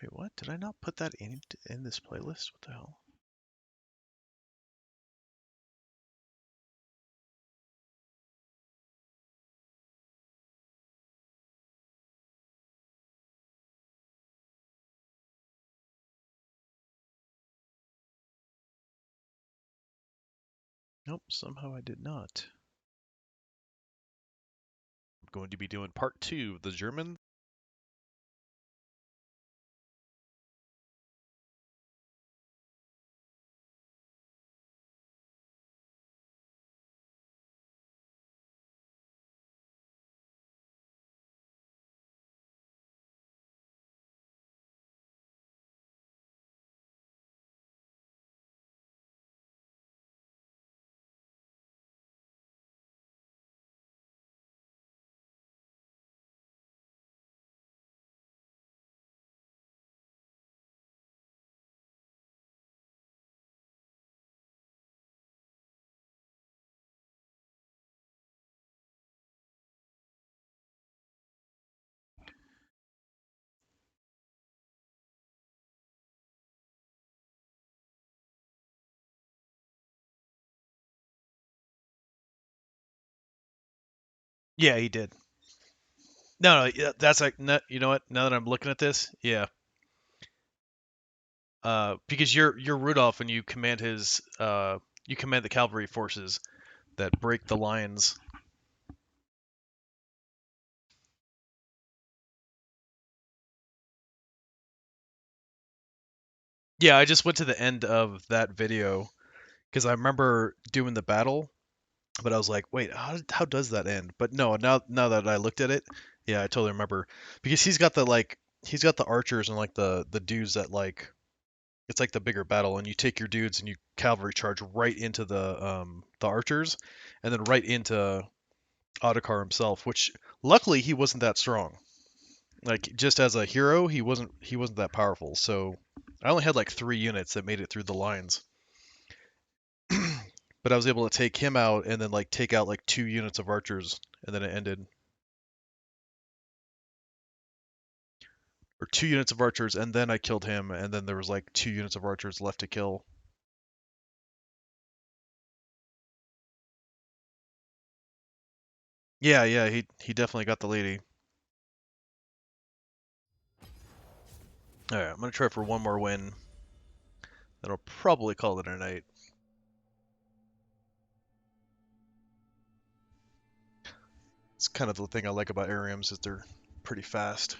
Wait, what? Did I not put that in this playlist? What the hell? Nope, somehow I did not. I'm going to be doing part 2 of the German. Yeah, he did. No, yeah, that's like, no, you know what? Now that I'm looking at this, yeah. Because you're Rudolph and you command the cavalry forces that break the lines. Yeah, I just went to the end of that video because I remember doing the battle, but I was like, wait, how does that end? But no, now that I looked at it, yeah, I totally remember because he's got the archers and like the dudes that like it's like the bigger battle, and you take your dudes and you cavalry charge right into the archers, and then right into Ottokar himself, which luckily he wasn't that strong. Like just as a hero, he wasn't that powerful. So I only had like 3 units that made it through the lines. But I was able to take him out and then like take out like 2 units of archers, and then it ended. Or 2 units of archers, and then I killed him, and then there was like 2 units of archers left to kill. Yeah, yeah, he definitely got the lady. All right, I'm gonna try for one more win. Then I'll probably call it a night. It's kind of the thing I like about Ariams is they're pretty fast.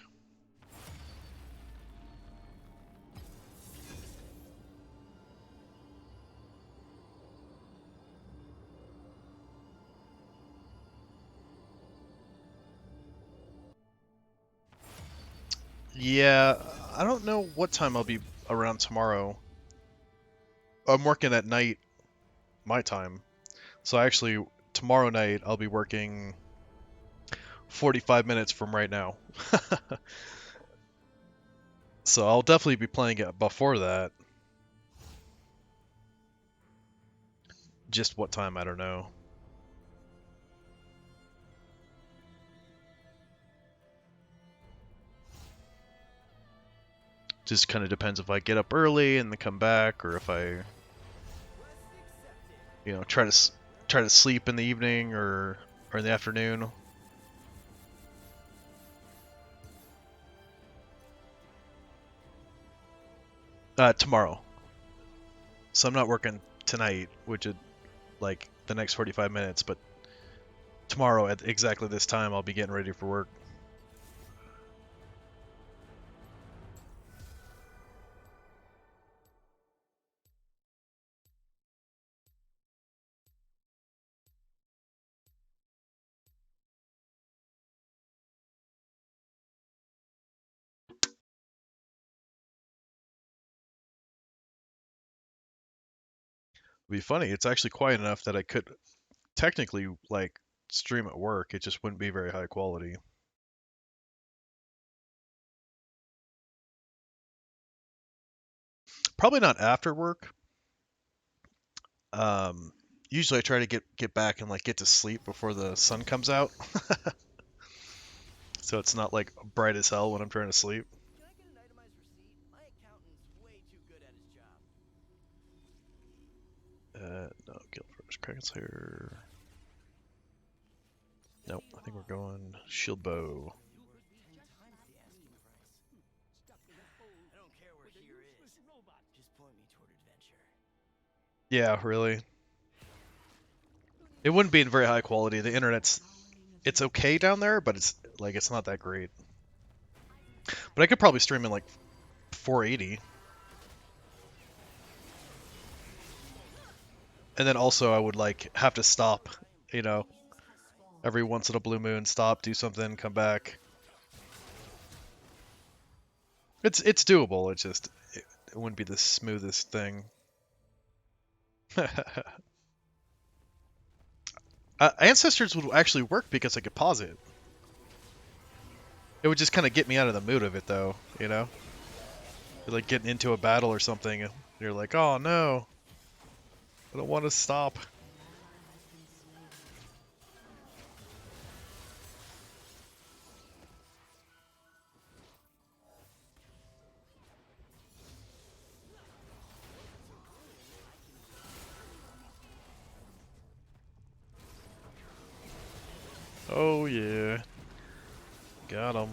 Yeah, I don't know what time I'll be around tomorrow. I'm working at night, my time. So actually, tomorrow night I'll be working 45 minutes from right now. So I'll definitely be playing it before that. Just what time, I don't know. Just kind of depends if I get up early and then come back, or if I, try to sleep in the evening or in the afternoon. Tomorrow. So I'm not working tonight, which is like the next 45 minutes, but tomorrow at exactly this time I'll be getting ready for work. It'd be funny, it's actually quiet enough that I could technically like stream at work. It just wouldn't be very high quality. Probably not after work. Um, Usually I try to get back and like get to sleep before the sun comes out, so it's not like bright as hell when I'm trying to sleep. Can I get an itemized receipt? My accountant's way too good at his job. No, Guild Force Kraken's here. Nope, I think we're going Shield Bow. 10 times the asking price. I don't care where here is. Just point me toward adventure. Yeah, really. It wouldn't be in very high quality. The internet's it's okay down there, but it's not that great. But I could probably stream in like 480. And then also I would like have to stop, you know, every once in a blue moon, stop, do something, come back. It's doable. It's just it wouldn't be the smoothest thing. Ancestors would actually work because I could pause it. It would just kind of get me out of the mood of it, though, you know? You're like getting into a battle or something, and you're like, oh no, I don't want to stop. Oh yeah, got him.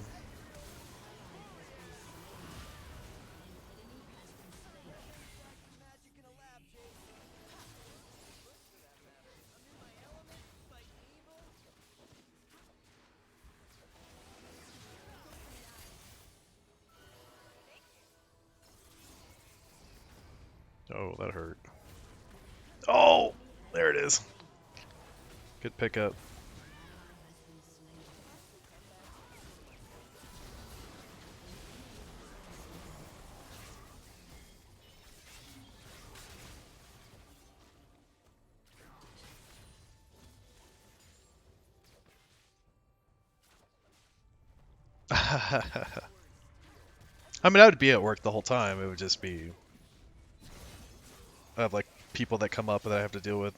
Magic in a lab, Jason. For that matter. I'm in my element, fighting evil. Oh, that hurt. Oh, there it is. Good pickup. I mean, I would be at work the whole time. It would just be I have like people that come up that I have to deal with.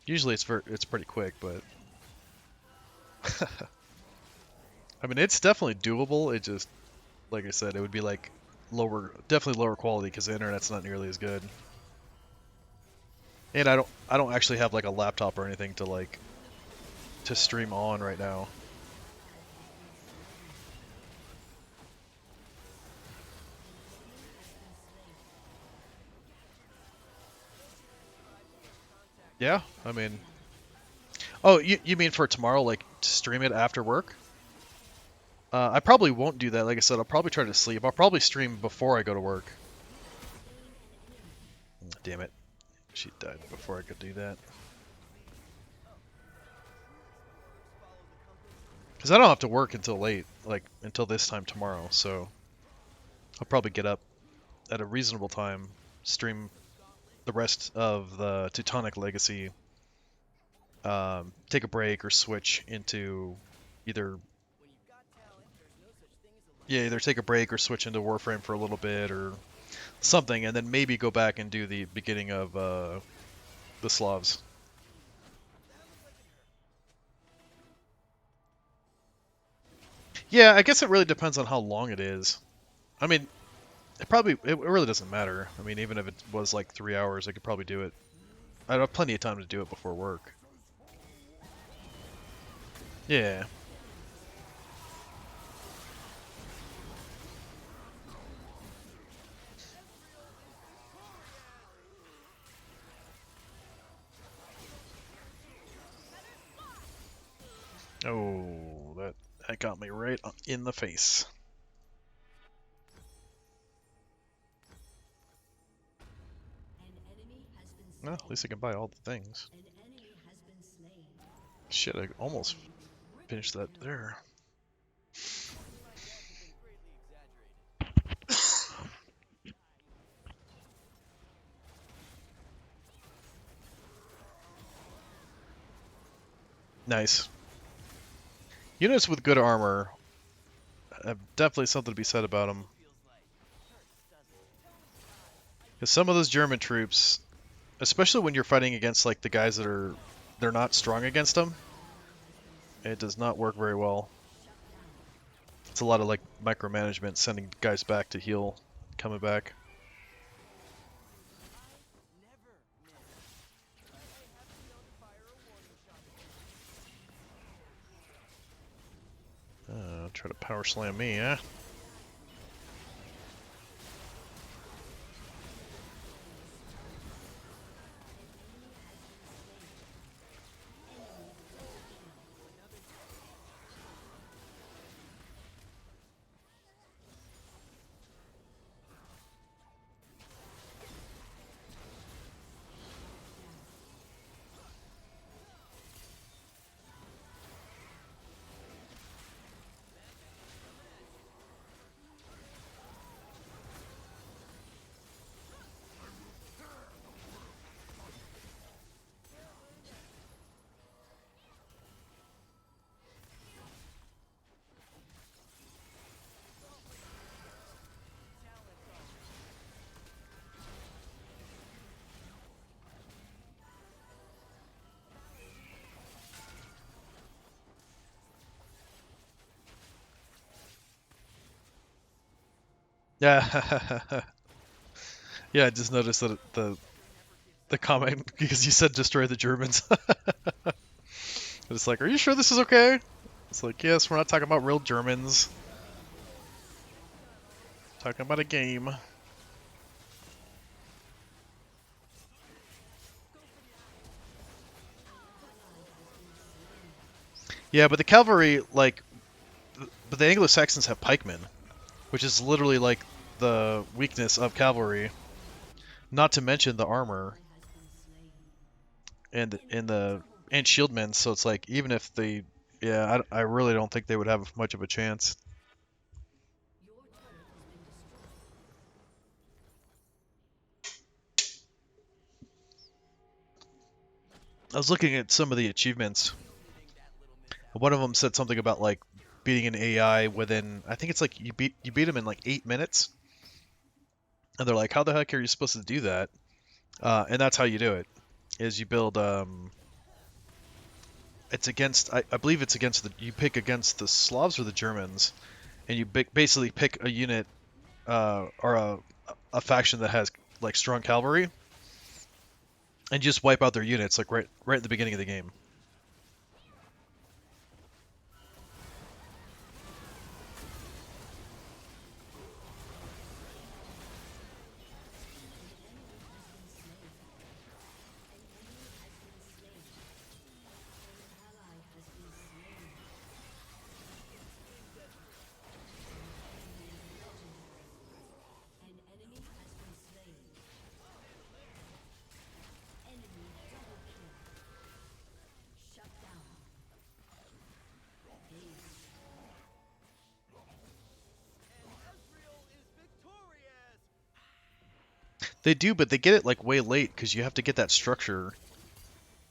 Usually it's pretty quick, but I mean it's definitely doable. It just like I said, it would be like definitely lower quality because the internet's not nearly as good. And I don't actually have like a laptop or anything to like to stream on right now. Yeah, I mean, oh, you mean for tomorrow, like to stream it after work? I probably won't do that. Like I said, I'll probably try to sleep. I'll probably stream before I go to work. Damn it. She died before I could do that. Because I don't have to work until late, like until this time tomorrow, so I'll probably get up at a reasonable time, stream the rest of the Teutonic Legacy, take a break or switch into either either take a break or switch into Warframe for a little bit or something, and then maybe go back and do the beginning of the Slavs. Yeah, I guess it really depends on how long it is. I mean, it really doesn't matter. I mean, even if it was like 3 hours, I could probably do it. I'd have plenty of time to do it before work. Yeah. Oh, that got me right in the face. An enemy has been slain. Well, at least I can buy all the things. An enemy has been slain. Shit, I almost finished that there. My dad's have been greatly exaggerated. Nice. Units with good armor have definitely something to be said about them. Feels like hurts, doesn't it? Because some of those German troops, especially when you're fighting against like the guys they're not strong against them, it does not work very well. It's a lot of like micromanagement, sending guys back to heal, coming back. Never miss. But I have been known to fire a warning shot. Try to power slam me, eh? Yeah. Yeah, I just noticed that the comment because you said destroy the Germans. It's like, are you sure this is okay? It's like, yes, we're not talking about real Germans. Talking about a game. Yeah, but the cavalry, like, but the Anglo-Saxons have pikemen, which is literally like the weakness of cavalry. Not to mention the armor and shieldmen. So it's like even if they, yeah, I really don't think they would have much of a chance. Your turret has been destroyed. I was looking at some of the achievements. One of them said something about like beating an AI within, I think it's like you beat them in like 8 minutes, and they're like, how the heck are you supposed to do that? And that's how you do it. Is you build it's against I believe it's against you pick against the Slavs or the Germans, and you basically pick a unit or a faction that has like strong cavalry, and just wipe out their units like right at the beginning of the game. An enemy has been slain. Enemy double kill. Shut down. Ace. Ezreal is victorious! They do, but they get it like way late because you have to get that structure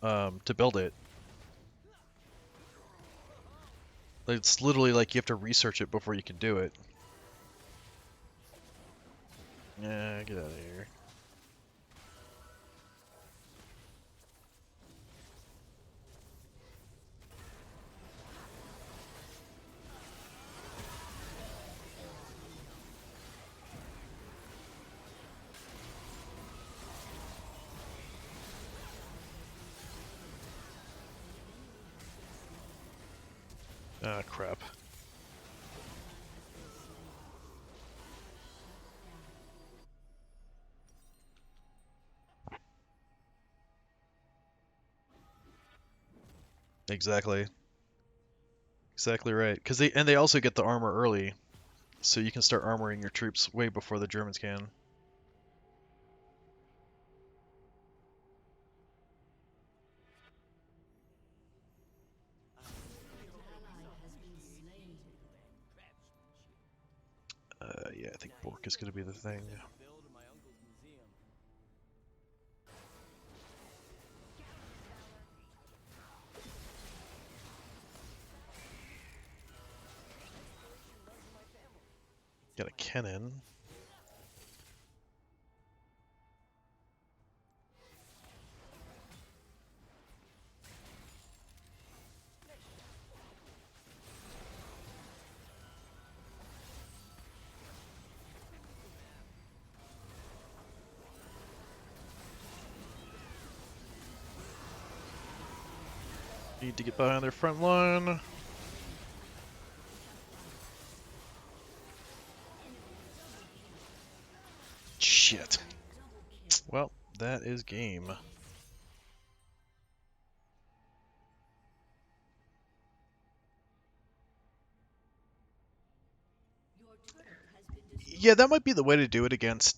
to build it. It's literally like you have to research it before you can do it. Yeah, get out of here. Ah, crap. Exactly. Exactly right. Because they also get the armor early, so you can start armoring your troops way before the Germans can. Yeah, I think Bork is gonna be the thing. Build in my uncle's museum. Got a cannon. Need to get behind their front line. Shit. Well, that is game. Yeah, that might be the way to do it because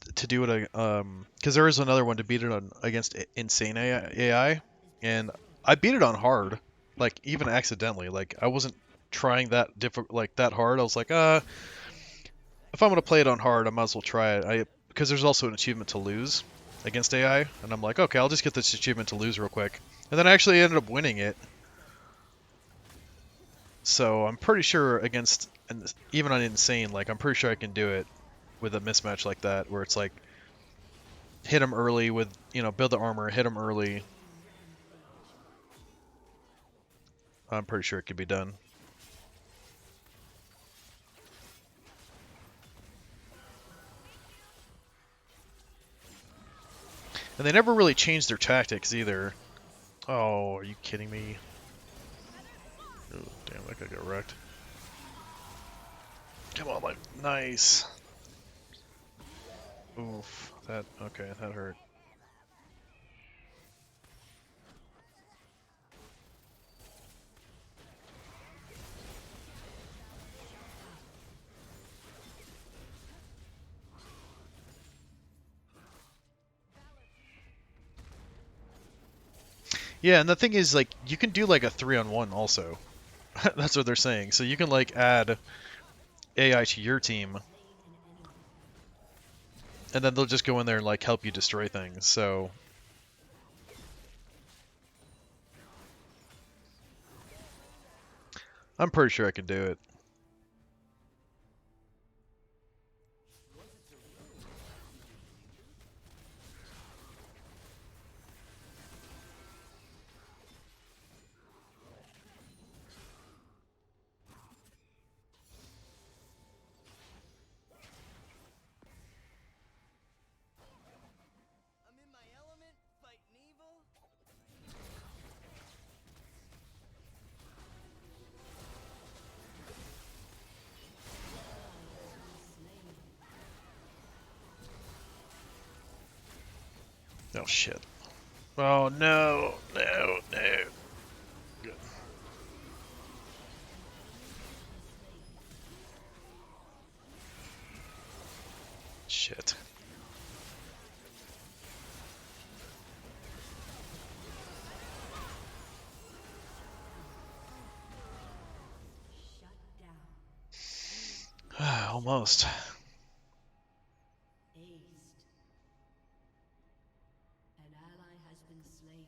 there is another one to beat it on against insane AI, and I beat it on hard, like even accidentally. Like I wasn't trying that that hard. I was like, if I'm gonna play it on hard, I might as well try it. Because there's also an achievement to lose against AI, and I'm like, okay, I'll just get this achievement to lose real quick, and then I actually ended up winning it. So I'm pretty sure against, and even on insane, like I'm pretty sure I can do it with a mismatch like that, where it's like hit him early with, build the armor, hit him early. I'm pretty sure it could be done. And they never really changed their tactics either. Oh, are you kidding me? Oh, damn, that guy got wrecked. Come on, like, nice. Oof, okay, that hurt. Yeah, and the thing is, like, you can do like a 3-on-1 also. That's what they're saying. So you can like add AI to your team, and then they'll just go in there and like help you destroy things. So I'm pretty sure I can do it. I'm in my element, fighting evil. Oh shit. Oh no, no, no. Good. Shit. Almost. Aced. An ally has been slain.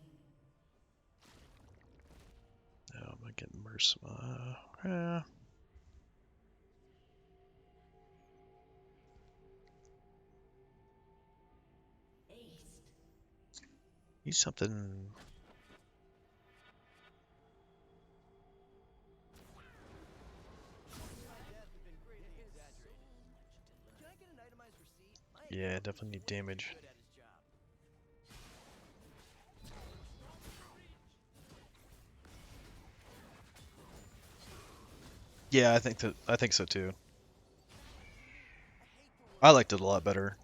Oh, am I getting Mersma? Yeah. Aced. Need something. Can I get an itemized receipt? My Yeah, definitely need damage. good at his job. Yeah, I think so too. I liked it a lot better.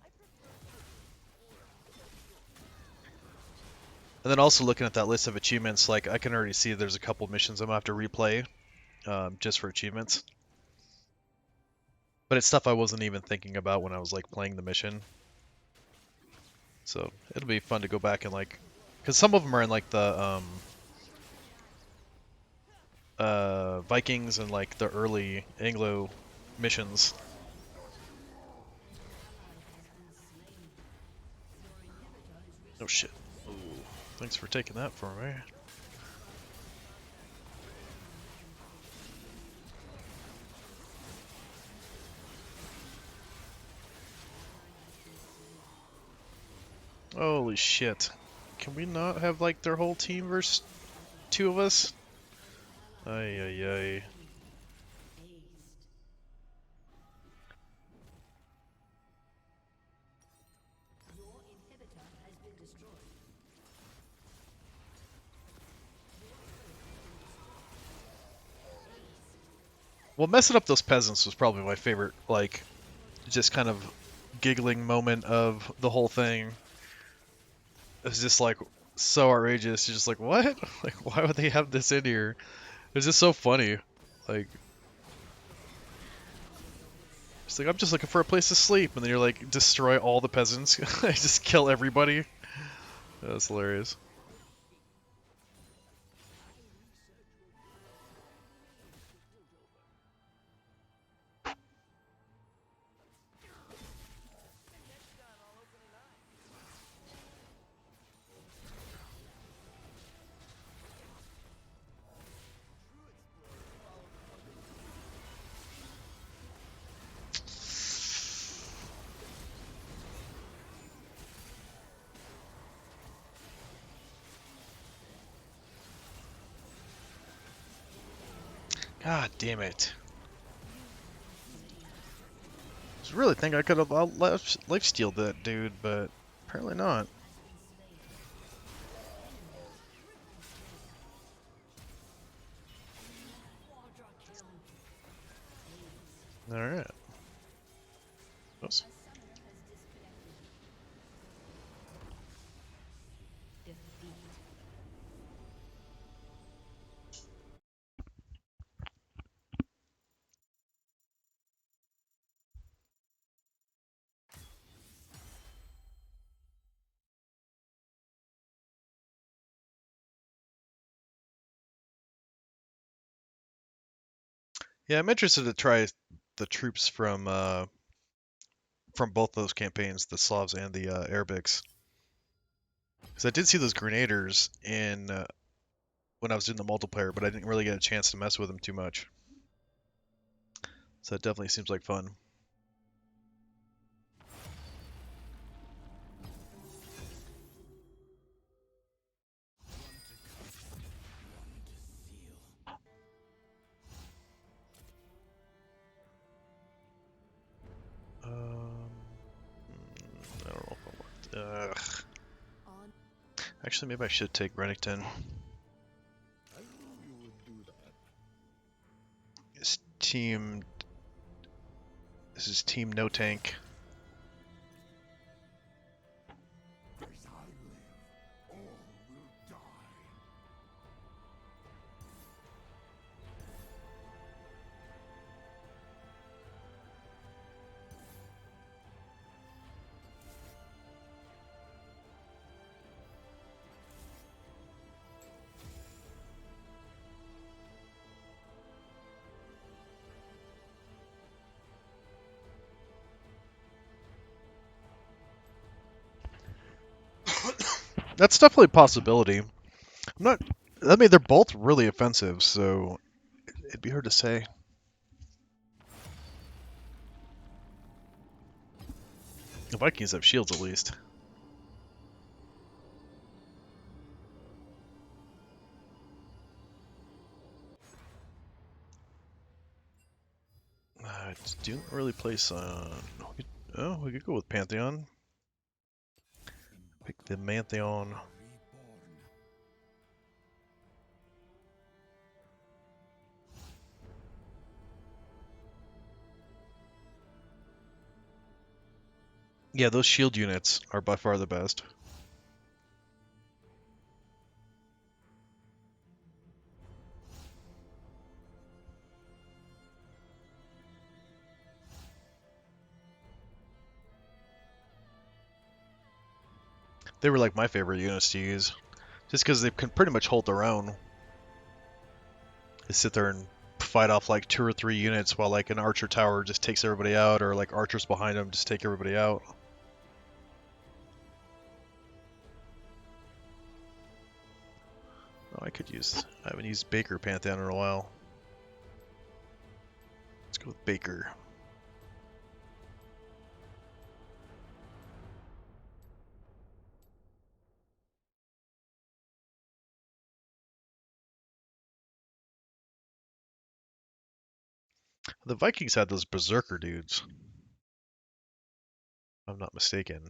And then also looking at that list of achievements, like I can already see there's a couple missions I'm gonna have to replay just for achievements. But it's stuff I wasn't even thinking about when I was like playing the mission. So it'll be fun to go back and like, because some of them are in like the Vikings and like the early Anglo missions. Oh shit. Ooh, thanks for taking that for me. Holy shit. Can we not have like their whole team versus two of us? Ay ay ay. Your inhibitor has been destroyed. Well, messing up those peasants was probably my favorite, like, just kind of giggling moment of the whole thing. It was just like so outrageous. You're just like, what? Like, why would they have this in here? It's just so funny. Like, it's like I'm just looking for a place to sleep, and then you're like, destroy all the peasants. Just kill everybody. That's hilarious. God damn it. I was really thinking I could have lifestealed that dude, but apparently not. Alright. Oops. Defeat. Yeah, I'm interested to try the troops from both those campaigns, the Slavs and the Arabics. Because I did see those grenadiers in when I was doing the multiplayer, but I didn't really get a chance to mess with them too much. So it definitely seems like fun. I don't know if I want. Ugh. Actually, maybe I should take Renekton. This team. This is team no tank. That's definitely a possibility. I'm not. I mean, they're both really offensive, so it'd be hard to say. The Vikings have shields at least. I didn't really place on. Oh, we could go with Pantheon. Pick the Pantheon. Yeah, those shield units are by far the best. They were like my favorite units to use, just because they can pretty much hold their own. They sit there and fight off like 2 or 3 units while like an archer tower just takes everybody out, or like archers behind them just take everybody out. Oh, I haven't used Baker Pantheon in a while. Let's go with Baker. The Vikings had those berserker dudes, if I'm not mistaken.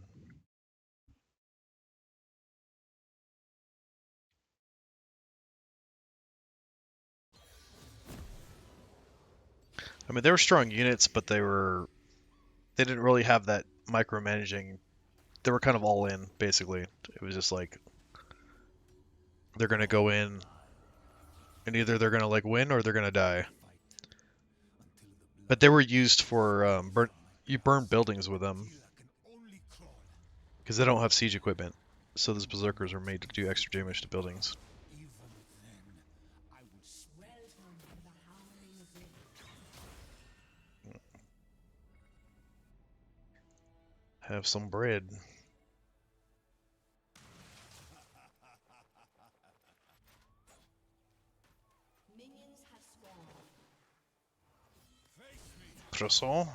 I mean, they were strong units, but they didn't really have that micromanaging. They were kind of all in, basically. It was just like they're gonna go in, and either they're gonna like win or they're gonna die. But they were used for you burn buildings with them because they don't have siege equipment. So those berserkers are made to do extra damage to buildings. Have some bread. Minions have spawned. Croissant.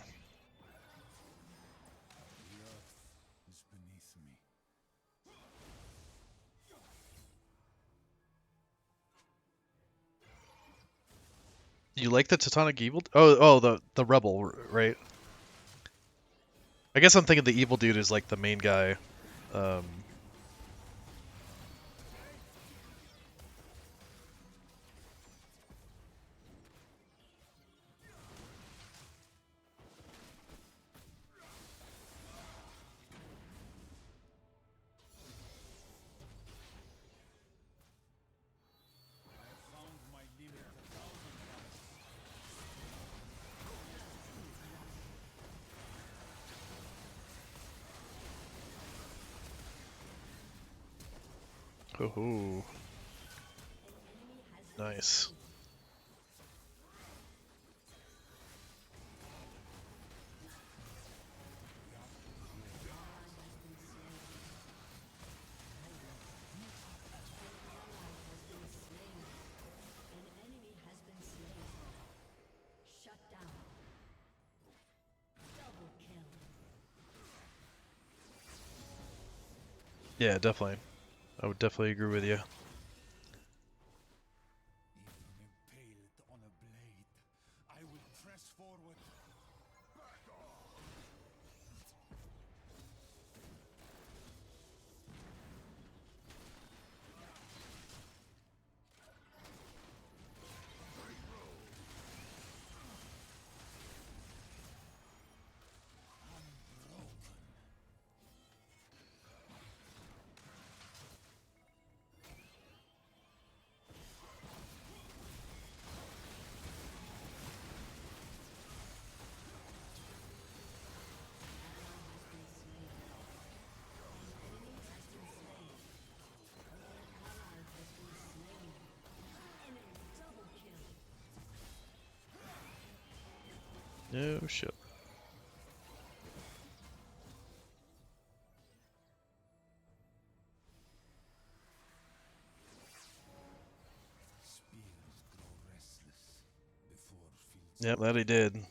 You like the Teutonic Evil? Oh, the rebel, right? I guess I'm thinking the evil dude is like the main guy. Um, oh, nice. An enemy has been slain. Shut down. Double kill. Yeah, definitely. I would definitely agree with you. Impaled on a blade, I will press forward. Back off! No shit. Spears grow restless before fields. Yep, that he did.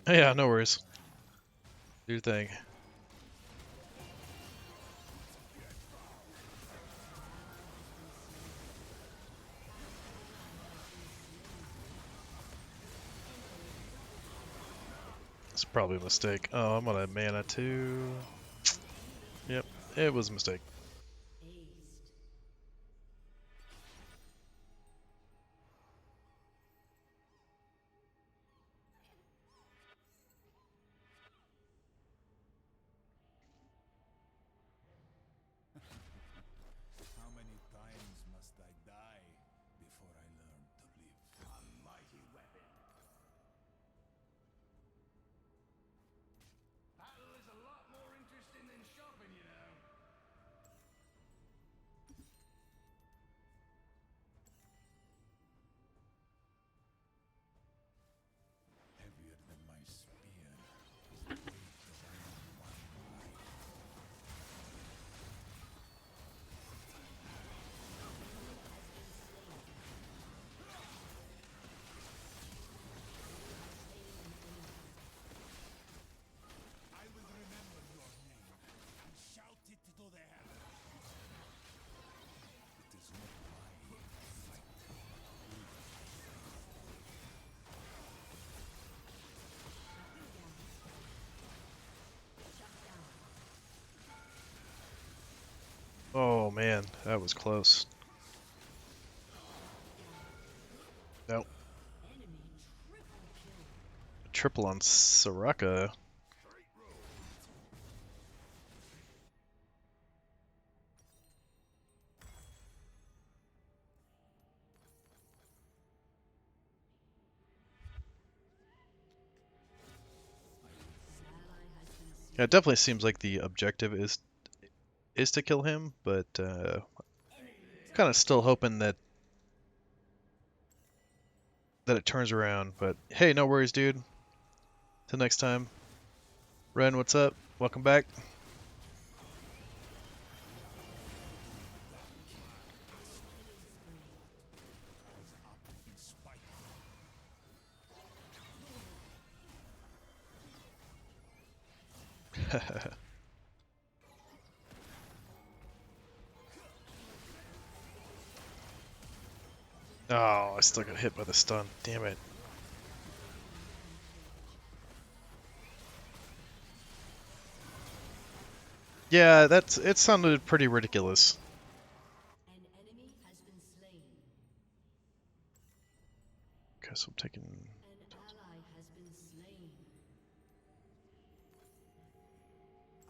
Yeah, no worries. Do your thing. It's probably a mistake. Oh, I'm on a mana too. Yep, it was a mistake. Aced. How many times must I die before I learn to live? A mighty weapon. Battle is a lot more interesting than shopping, you know. Heavier than my spear is the weight of only one life. I will remember your name and shout it to the heavens. It is not my fight. Oh man, that was close. Nope. Enemy triple kill. Triple on Soraka. Ally has been slain. Yeah, it definitely seems like the objective is to kill him, but kind of still hoping that it turns around. But hey, no worries, dude. Till next time. Ren, what's up? Welcome back. In spite Oh, I still got hit by the stun. Damn it. Yeah, it sounded pretty ridiculous. An enemy has been slain. Okay, so I'm taking. An ally has been slain.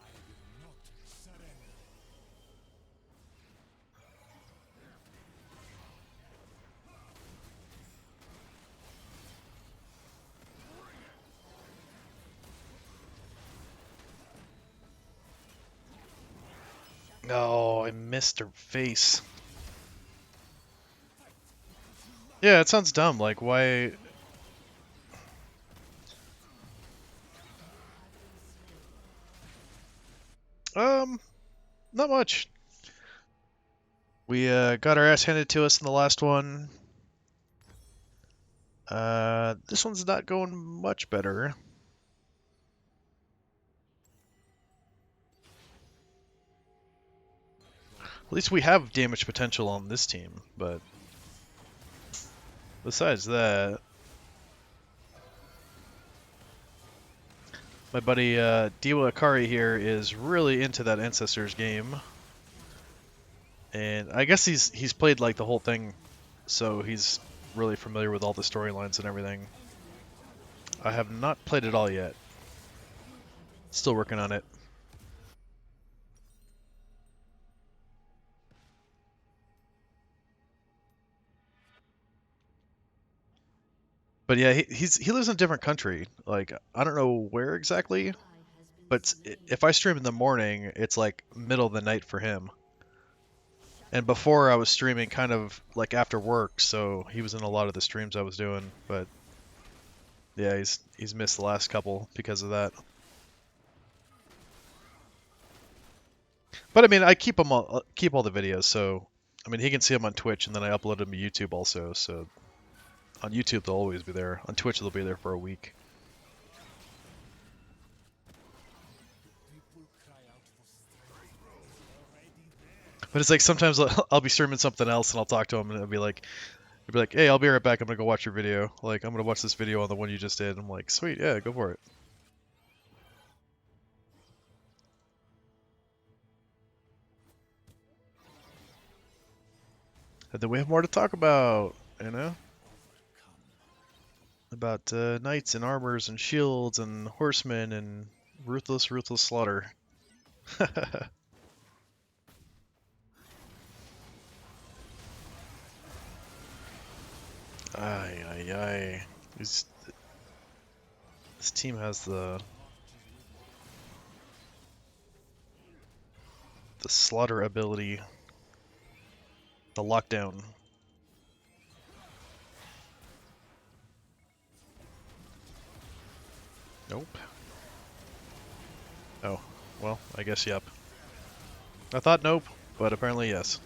I will not surrender. No, I missed her face. Yeah, it sounds dumb. Like, why? Not much. We got our ass handed to us in the last one. This one's not going much better. At least we have damage potential on this team, but besides that, my buddy Diwa Akari here is really into that Ancestors game. And I guess he's played like the whole thing, so he's really familiar with all the storylines and everything. I have not played it all yet. Still working on it. But yeah, he lives in a different country. Like, I don't know where exactly, Ally has been but slain. if I stream in the morning, it's like middle of the night for him. And before I was streaming kind of like after work, so he was in a lot of the streams I was doing. But yeah, he's missed the last couple because of that. But I mean, I keep keep all the videos, so I mean he can see them on Twitch, and then I upload them to YouTube also. So on YouTube they'll always be there. On Twitch they'll be there for a week. People cry out for strength. It's already there. But it's like sometimes I'll be streaming something else, and I'll talk to him, and he'll be like, "Hey, I'll be right back. I'm gonna go watch your video. Like, I'm gonna watch this video on the one you just did." I'm like, "Sweet, yeah, go for it." And then we have more to talk about, you know? About knights and armors and shields and horsemen and ruthless, ruthless slaughter. Ay, ay, ay. This team has the slaughter ability, the lockdown. Nope. Oh, well, I guess yep. I thought nope, but apparently yes.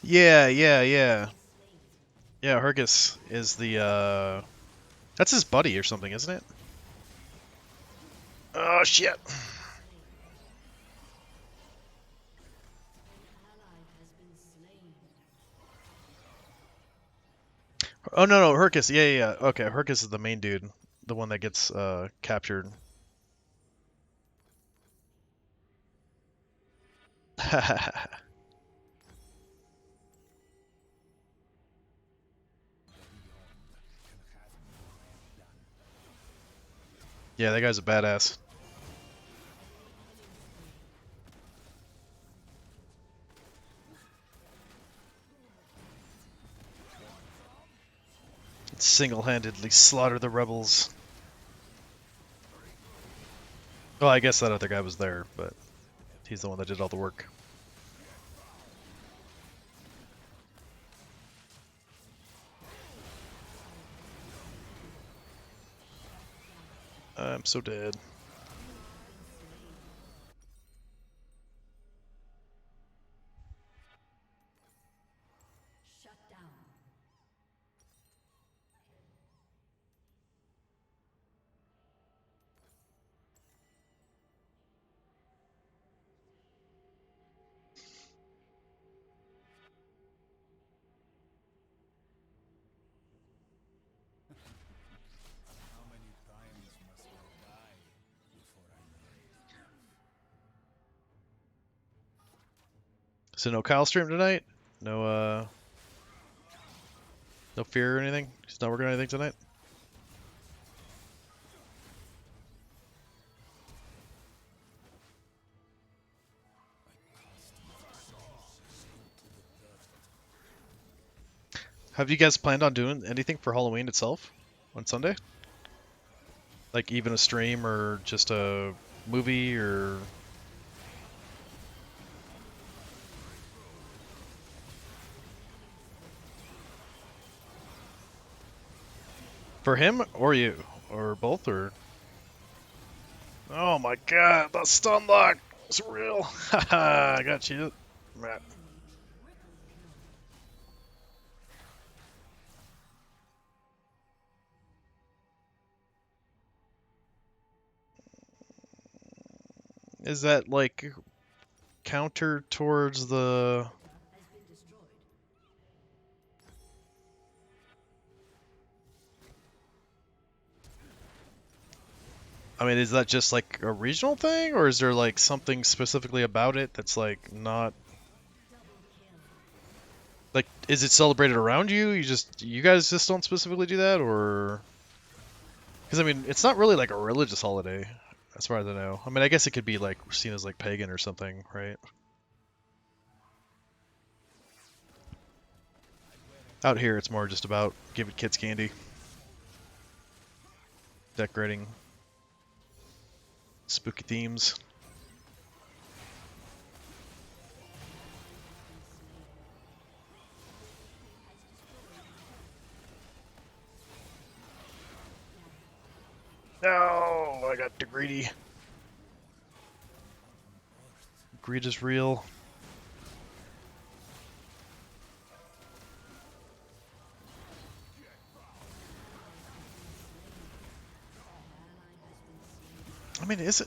Yeah, yeah, yeah. Yeah, Hergus is the, that's his buddy or something, isn't it? Oh, shit. Oh, no, no, Hercus. Yeah, yeah, yeah. Okay, Hercus is the main dude. The one that gets, captured. Yeah, that guy's a badass. Single-handedly slaughter the rebels. Well, I guess that other guy was there, but he's the one that did all the work. I'm so dead. Shut down. How many times must I die before I learn? So no Kyle stream tonight? No, no fear or anything? He's not working on anything tonight? Have you guys planned on doing anything for Halloween itself on Sunday? Like even a stream or just a movie or... For him or you? Or both or... Oh my god, that stun lock is real. Haha, I got you. Matt. Is that like counter towards the... Has been destroyed. I mean, is that just like a regional thing, or is there like something specifically about it that's like not like, is it celebrated around you? You guys just don't specifically do that, or because I mean, it's not really like a religious holiday, as far as I know. I mean, I guess it could be like seen as like pagan or something, right? Out here, it's more just about giving kids candy, decorating, spooky themes. No, I got the greedy. Greed is real. I mean, is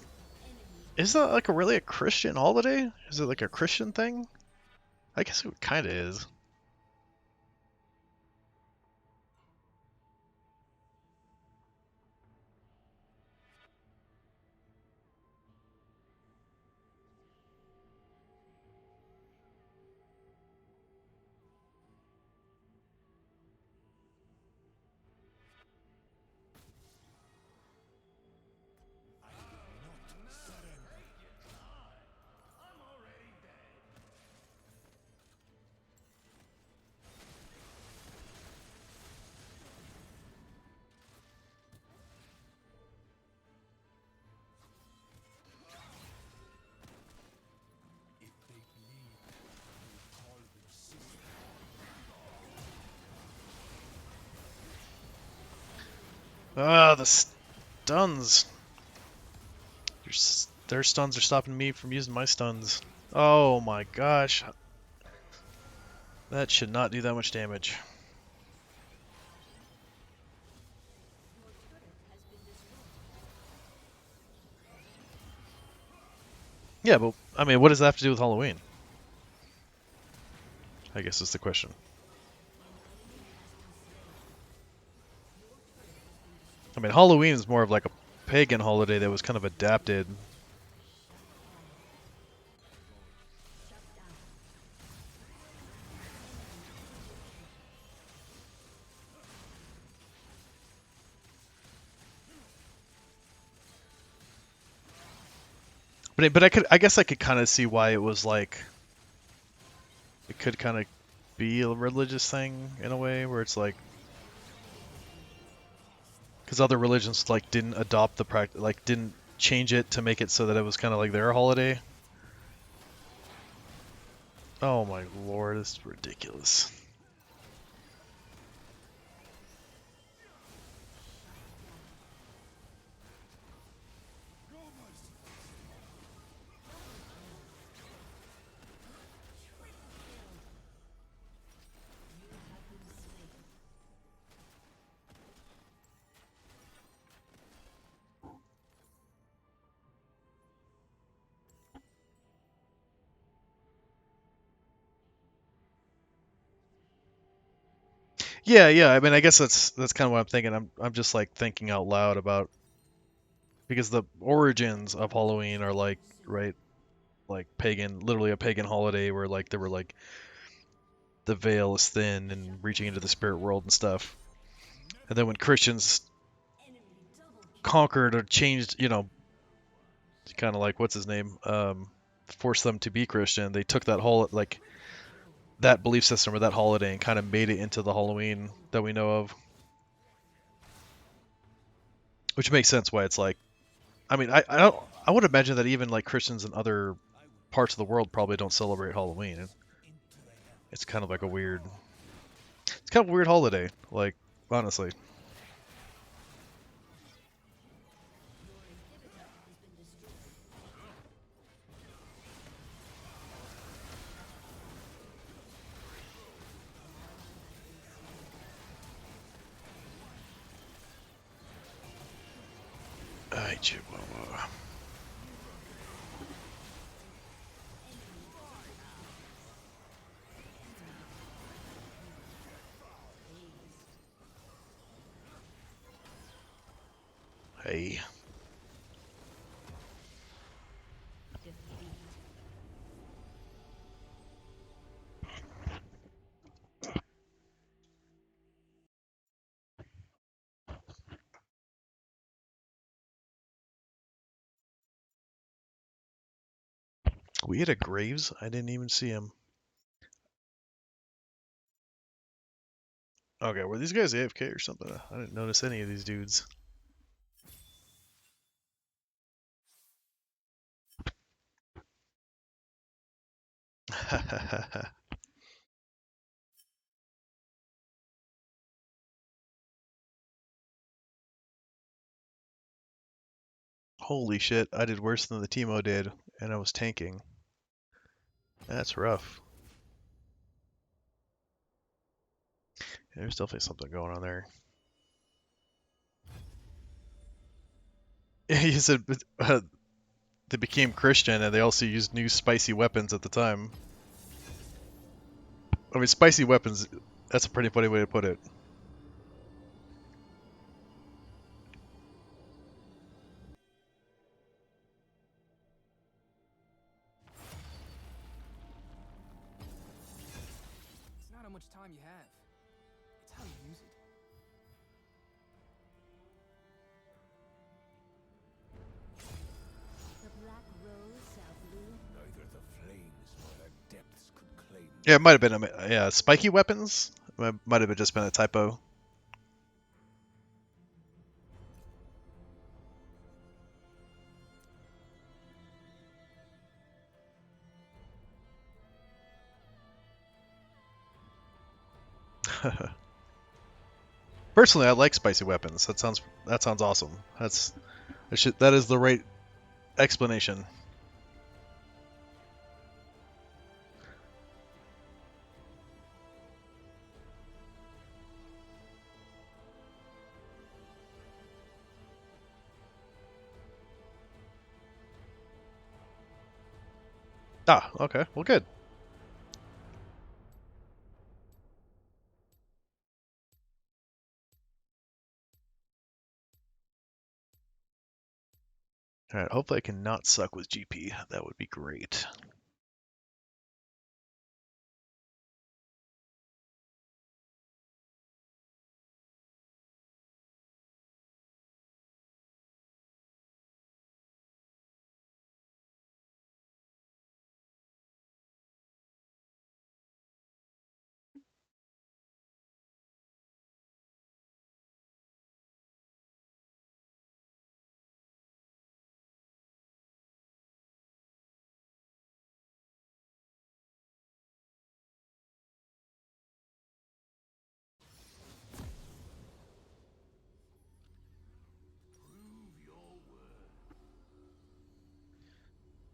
that like really a Christian holiday? Is it like a Christian thing? I guess it kind of is. Ah, the stuns. Their stuns are stopping me from using my stuns. Oh my gosh. That should not do that much damage. Yeah, but I mean, what does that have to do with Halloween? I guess is the question. I mean, Halloween is more of like a pagan holiday that was kind of adapted. But I guess I could kind of see why it was like it could kind of be a religious thing in a way where it's like because other religions like didn't adopt the practice, like didn't change it to make it so that it was kind of like their holiday. Oh my lord, this is ridiculous. Yeah, yeah. I mean, I guess that's kind of what I'm thinking. I'm just like thinking out loud about because the origins of Halloween are like right like pagan, literally a pagan holiday where like there were like the veil is thin and reaching into the spirit world and stuff. And then when Christians conquered or changed, you know, kind of like what's his name, forced them to be Christian, they took that whole like that belief system or that holiday and kind of made it into the Halloween that we know of. Which makes sense why it's like I mean, I don't I would imagine that even like Christians in other parts of the world probably don't celebrate Halloween. It's kind of like a weird it's kind of a weird holiday, like honestly. Ay, Chihuahua. Hey. We had a Graves? I didn't even see him. Okay, were these guys AFK or something? I didn't notice any of these dudes. Holy shit, I did worse than the Teemo did, and I was tanking. That's rough. There's definitely something going on there. You said they became Christian and they also used new spicy weapons at the time. I mean, spicy weapons, that's a pretty funny way to put it. It's not how much time you have. It's how you use it. The black rose shall bloom. Neither the flames nor the depths could claim. Yeah, it might have been, yeah, spiky weapons? Might have just been a typo. Personally, I like spicy weapons. That sounds awesome. That is the right explanation. Ah, okay. Well, good. Alright, hopefully I can not suck with GP. That would be great.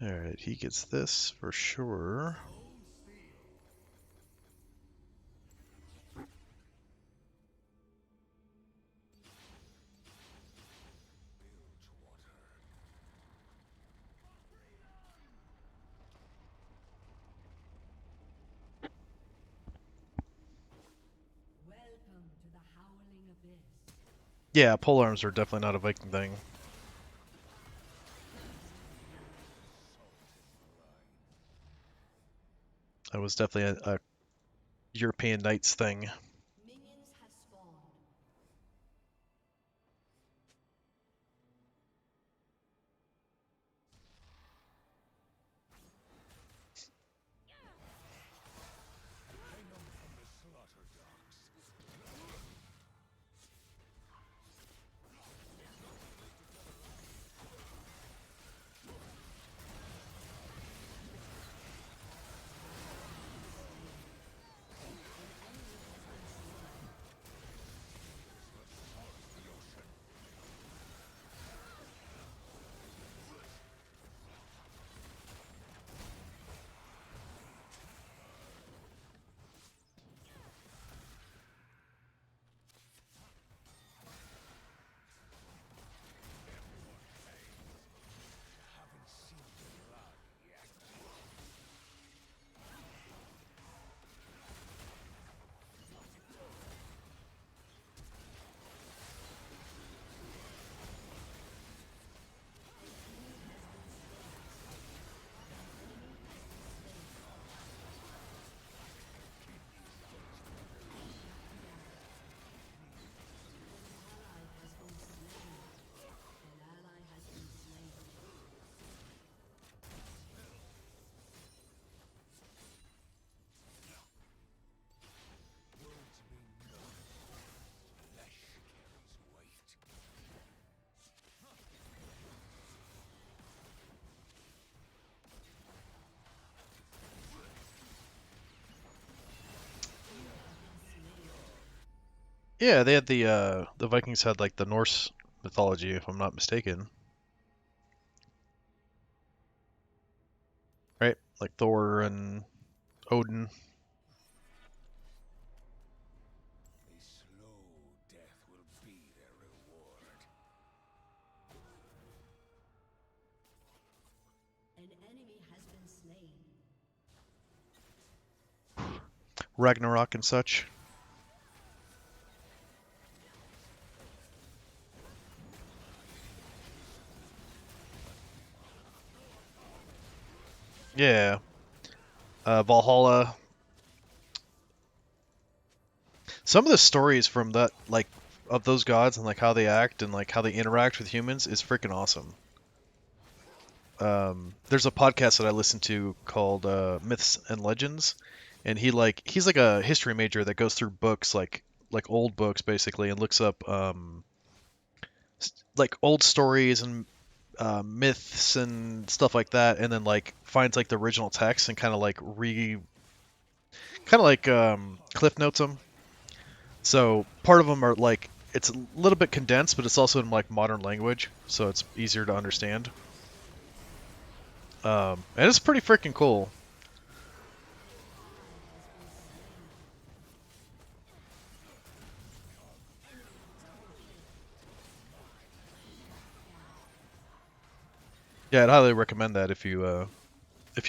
Alright, he gets this for sure. Welcome to the Howling Abyss. Yeah, polearms are definitely not a Viking thing. That was definitely a European Knights thing. Minions have spawned. An ally has been slain. Yeah, they had the Vikings had like the Norse mythology, if I'm not mistaken. Right? Like Thor and Odin. A slow death will be their reward. An enemy has been slain. Ragnarok and such. Yeah. Valhalla. Some of the stories from that, like, of those gods and like how they act and like how they interact with humans is freaking awesome. There's a podcast that I listen to called Myths and Legends, and he's like a history major that goes through books like old books basically and looks up like old stories and myths and stuff like that, and then like finds like the original text and kind of like cliff notes them. So part of them are like it's a little bit condensed, but it's also in like modern language, so it's easier to understand. And it's pretty freaking cool. Yeah, I'd highly recommend that if you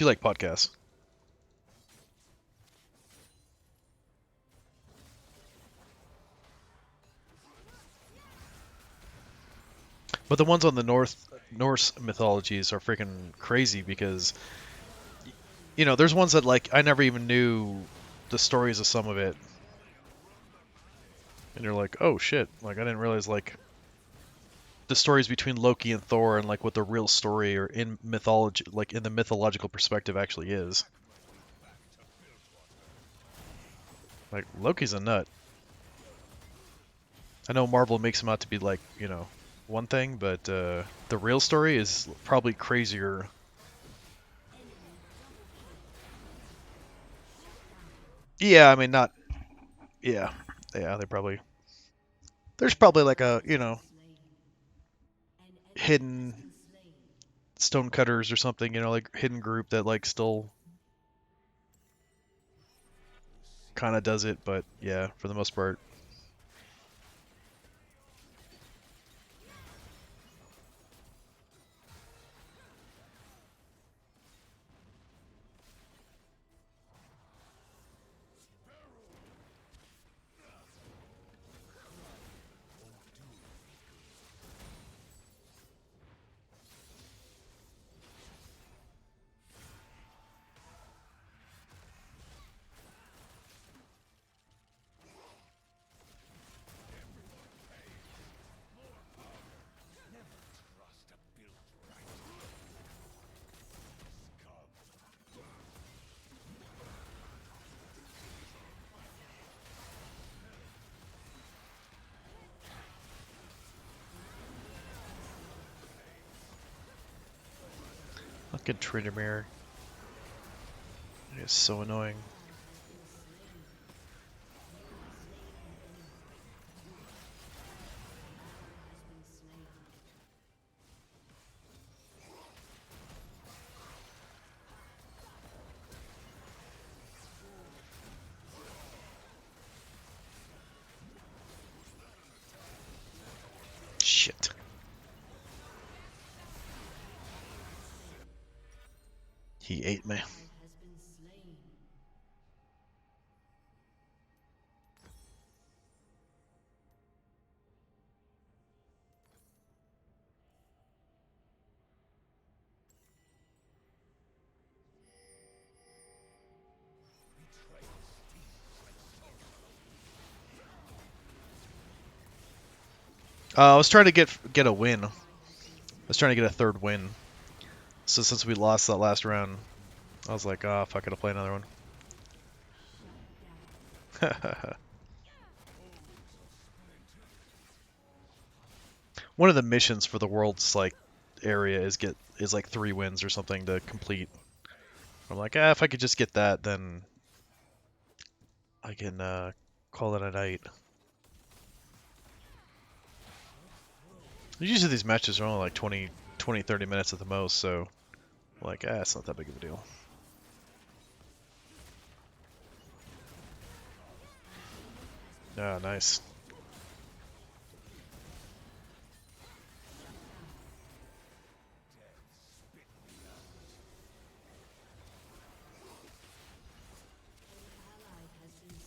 like podcasts. But the ones on the Norse mythologies are freaking crazy because there's ones that like I never even knew the stories of some of it. And you're like, "Oh shit, like I didn't realize like the stories between Loki and Thor and like what the real story or in mythology like in the mythological perspective actually is." Like Loki's a nut. I know Marvel makes him out to be like, one thing, but the real story is probably crazier. Yeah, I mean, not. Yeah, yeah, there's probably like a, hidden stonecutters or something, like hidden group that like still kind of does it, but yeah, for the most part. Fucking Tryndamere. It's so annoying. Shit. He ate me. I was trying to get a win. I was trying to get a third win. So since we lost that last round, I was like, oh, fuck, I gotta play another one. One of the missions for the world's like area is like 3 wins or something to complete. I'm like, if I could just get that, then I can call it a night. Usually these matches are only like 20, 30 minutes at the most, so like, it's not that big of a deal. Ah, nice.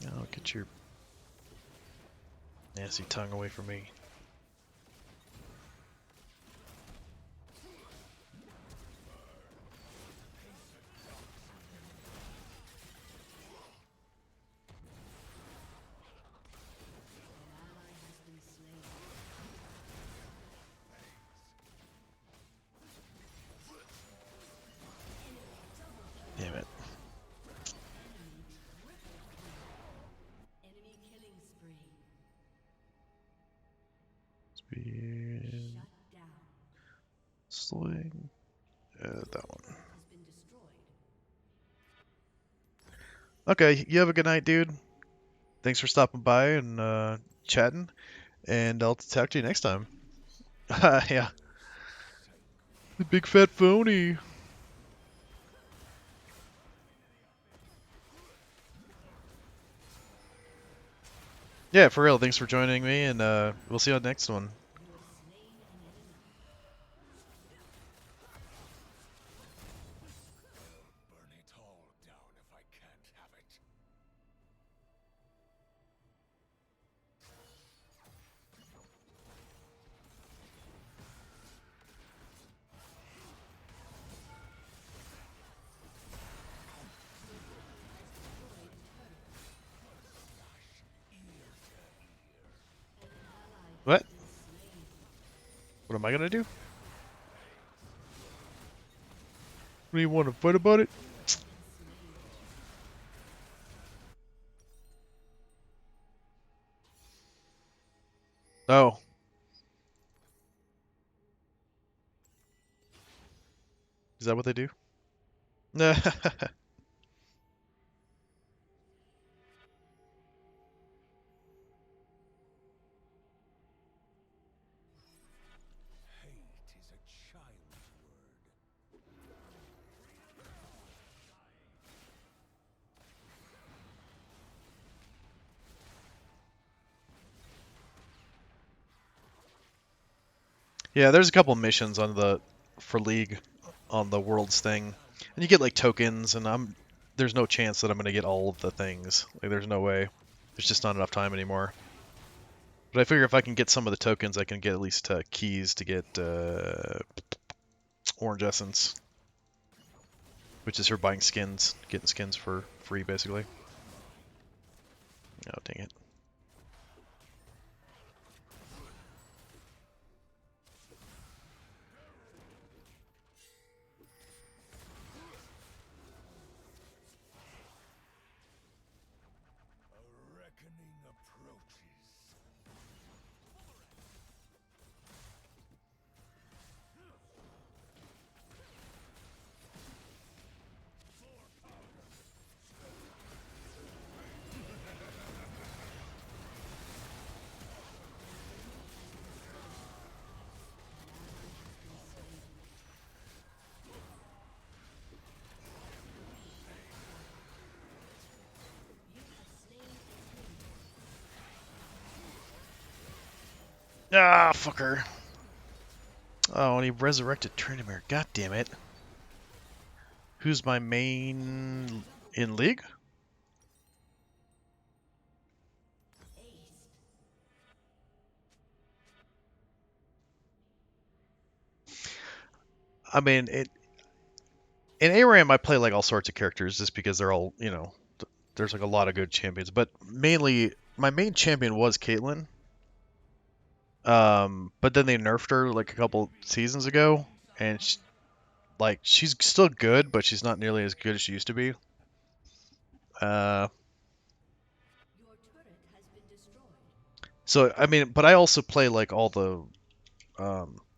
Oh, get your nasty tongue away from me. Damn it. Enemy killing spree. Speed. Shut down. Sling. That one. Has been destroyed. Okay, you have a good night, dude. Thanks for stopping by and chatting. And I'll talk to you next time. Yeah. The big fat phony. Yeah, for real. Thanks for joining me, and we'll see you on the next one. Burn it all down if I can't have it. What? What am I gonna do? What do you want to fight about it? Oh. Is that what they do? Hate is a child's word. Yeah, there's a couple missions on the for League on the Worlds thing, and you get like tokens, and there's no chance that I'm gonna get all of the things. Like, there's no way. There's just not enough time anymore. But I figure if I can get some of the tokens, I can get at least keys to get Orange Essence, which is for buying skins, getting skins for free, basically. Oh, dang it. A reckoning approaches. Ah, fucker. Oh, and he resurrected Trinimir. God damn it. Who's my main in League? I mean, in Aram I play like all sorts of characters just because they're all, there's like a lot of good champions, but mainly my main champion was Caitlyn. But then they nerfed her like a couple seasons ago, and she's still good, but she's not nearly as good as she used to be. Uh, Your turret has been destroyed. so I mean, but I also play like all the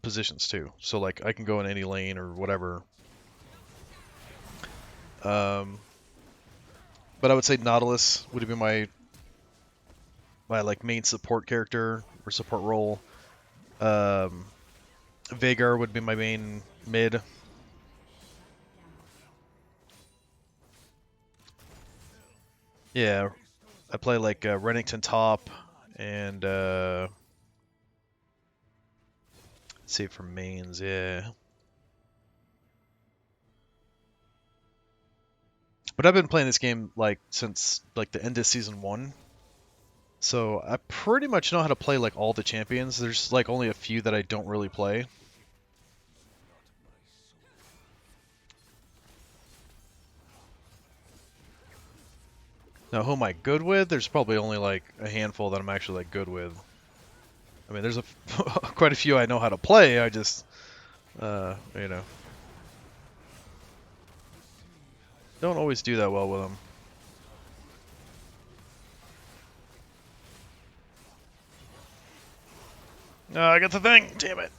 positions too. So like I can go in any lane or whatever. Um, but I would say Nautilus would be my like main support character or support role. Um, Vagar would be my main mid. Yeah, I play like Renekton top and let's see for mains, yeah. But I've been playing this game like since like the end of season 1. So I pretty much know how to play like all the champions. There's like only a few that I don't really play. Now, who am I good with? There's probably only like a handful that I'm actually like good with. I mean, there's quite a few I know how to play. I just, don't always do that well with them. No, I got the thing. Damn it.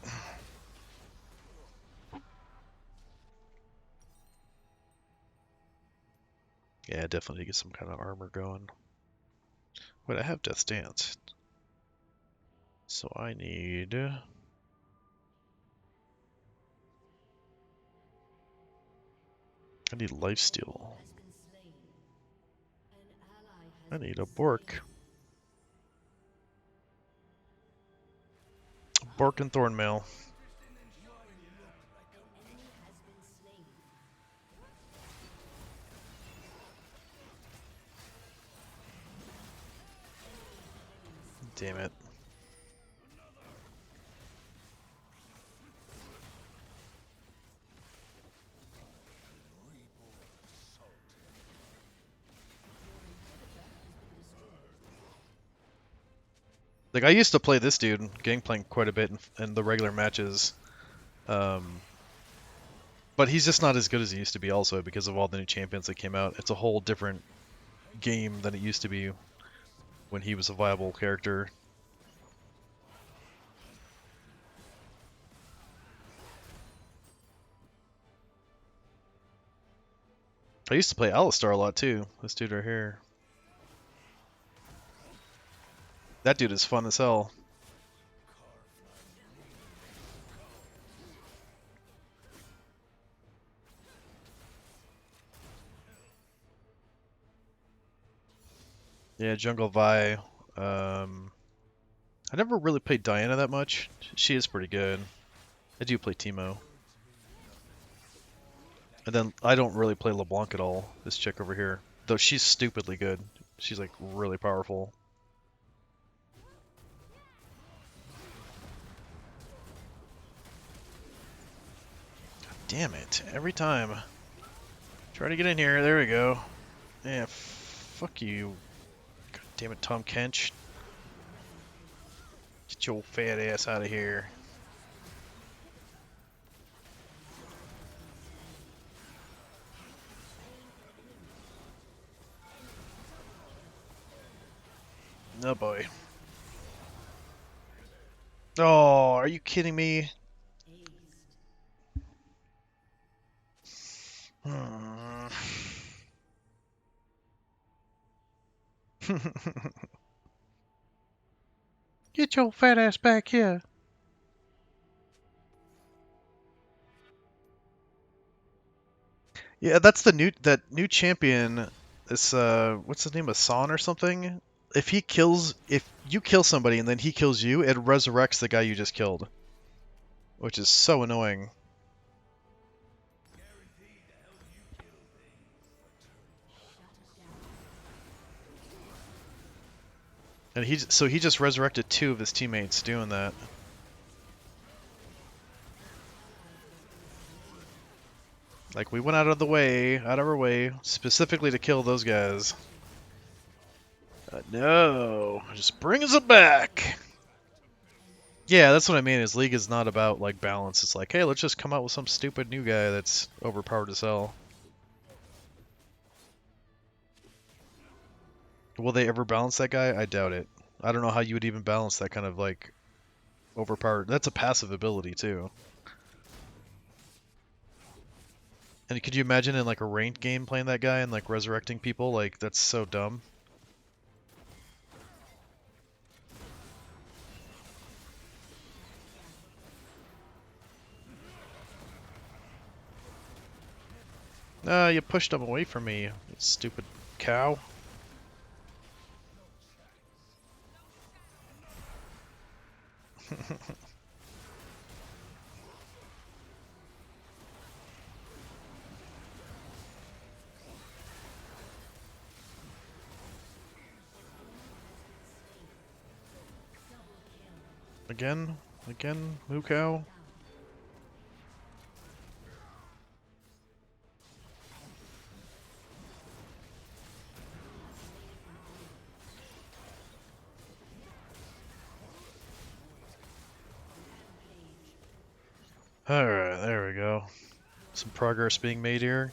Yeah, definitely get some kind of armor going. Wait, I have Death's Dance. So I need... I need lifesteal. Has been slain. An ally has I been need a slain. Bork. Bork and Thornmail. An enemy has been slain. Damn it. Like, I used to play this dude, Gangplank, quite a bit in the regular matches. But he's just not as good as he used to be also because of all the new champions that came out. It's a whole different game than it used to be when he was a viable character. I used to play Alistar a lot too. This dude right here. That dude is fun as hell. Yeah, Jungle Vi. I never really played Diana that much. She is pretty good. I do play Teemo. And then I don't really play LeBlanc at all, this chick over here. Though she's stupidly good. She's like really powerful. God damn it. Every time. Try to get in here. There we go. Yeah, fuck you. God damn it, Tom Kench. Get your fat ass out of here. Oh boy. Oh, are you kidding me? Hmm. Get your fat ass back here. Yeah, that's that new champion. This what's his name? Asan or something? If you kill somebody and then he kills you, it resurrects the guy you just killed, which is so annoying. And he just resurrected 2 of his teammates doing that. Like, we went out of our way, specifically to kill those guys. No, just brings it back. Yeah, that's what I mean. Is League is not about like balance. It's like, hey, let's just come out with some stupid new guy that's overpowered as hell. Will they ever balance that guy? I doubt it. I don't know how you would even balance that kind of like overpowered. That's a passive ability too. And could you imagine in like a ranked game playing that guy and like resurrecting people? Like, that's so dumb. You pushed him away from me, you stupid cow. Again? Again, moo cow? Alright, there we go. Some progress being made here.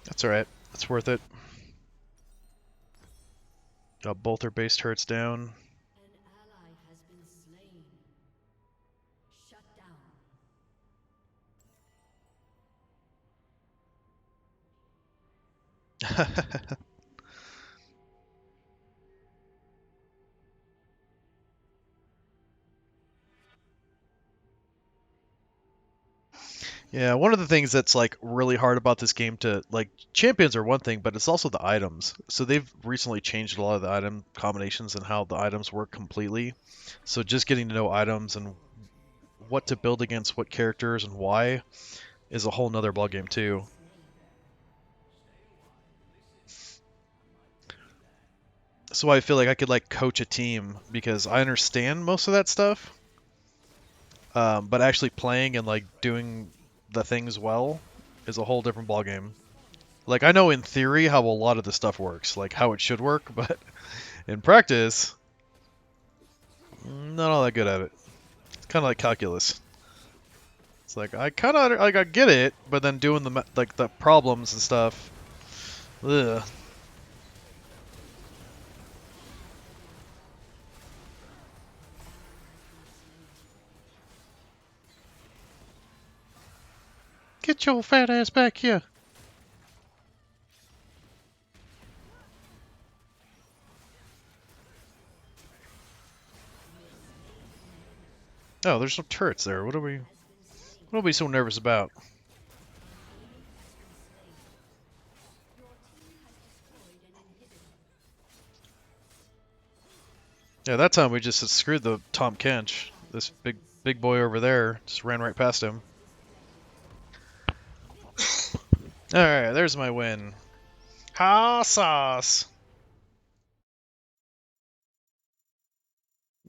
That's alright. It's worth it. Got both their base turrets down. An ally has been slain. Shut down. Yeah, one of the things that's like really hard about this game to like champions are one thing, but it's also the items. So they've recently changed a lot of the item combinations and how the items work completely. So just getting to know items and what to build against what characters and why is a whole nother ballgame too. So I feel like I could like coach a team because I understand most of that stuff, but actually playing and like doing the things well is a whole different ballgame. Like I know in theory how a lot of the stuff works, like how it should work, but in practice, not all that good at it. It's kind of like calculus. It's like I kind of like I get it, but then doing the like the problems and stuff. Ugh. Get your fat ass back here. Oh, there's some turrets there. What are we so nervous about? Yeah, that time we just screwed the Tom Kench. This big boy over there just ran right past him. All right, there's my win. Ha sauce.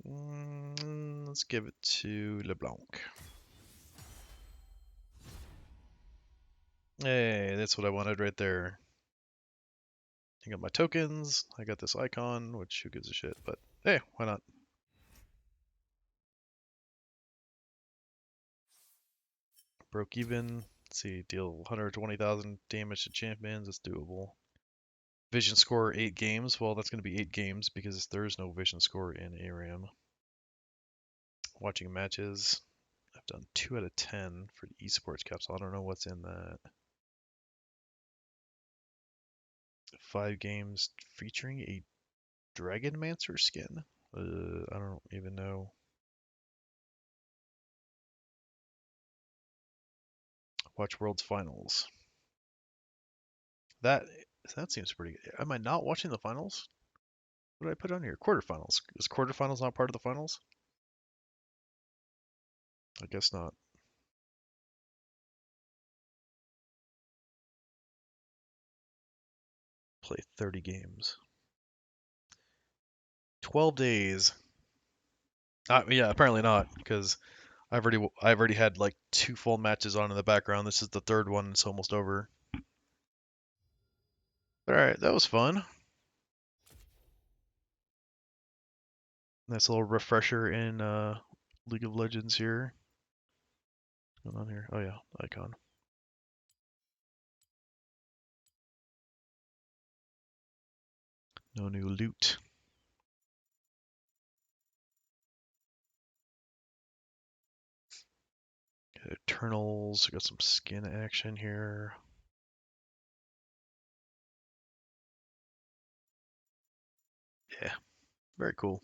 Let's give it to LeBlanc. Hey, that's what I wanted right there. I got my tokens. I got this icon, which who gives a shit, but hey, why not? Broke even. Let's see, deal 120,000 damage to champions. That's doable. Vision score 8 games. Well, that's going to be 8 games because there is no vision score in Aram. Watching matches. I've done 2 out of 10 for the esports capsule. I don't know what's in that. 5 games featuring a Dragonmancer skin. I don't even know. Watch World's Finals. That that seems pretty good. Am I not watching the finals? What did I put on here? Quarterfinals. Is quarterfinals not part of the finals? I guess not. Play 30 games. 12 days. Yeah, apparently not, because I've already had like 2 full matches on in the background. This is the third one. It's almost over. All right, that was fun. Nice little refresher in League of Legends here. What's going on here? Oh yeah, icon. No new loot. Eternals. Got some skin action here. Yeah, very cool.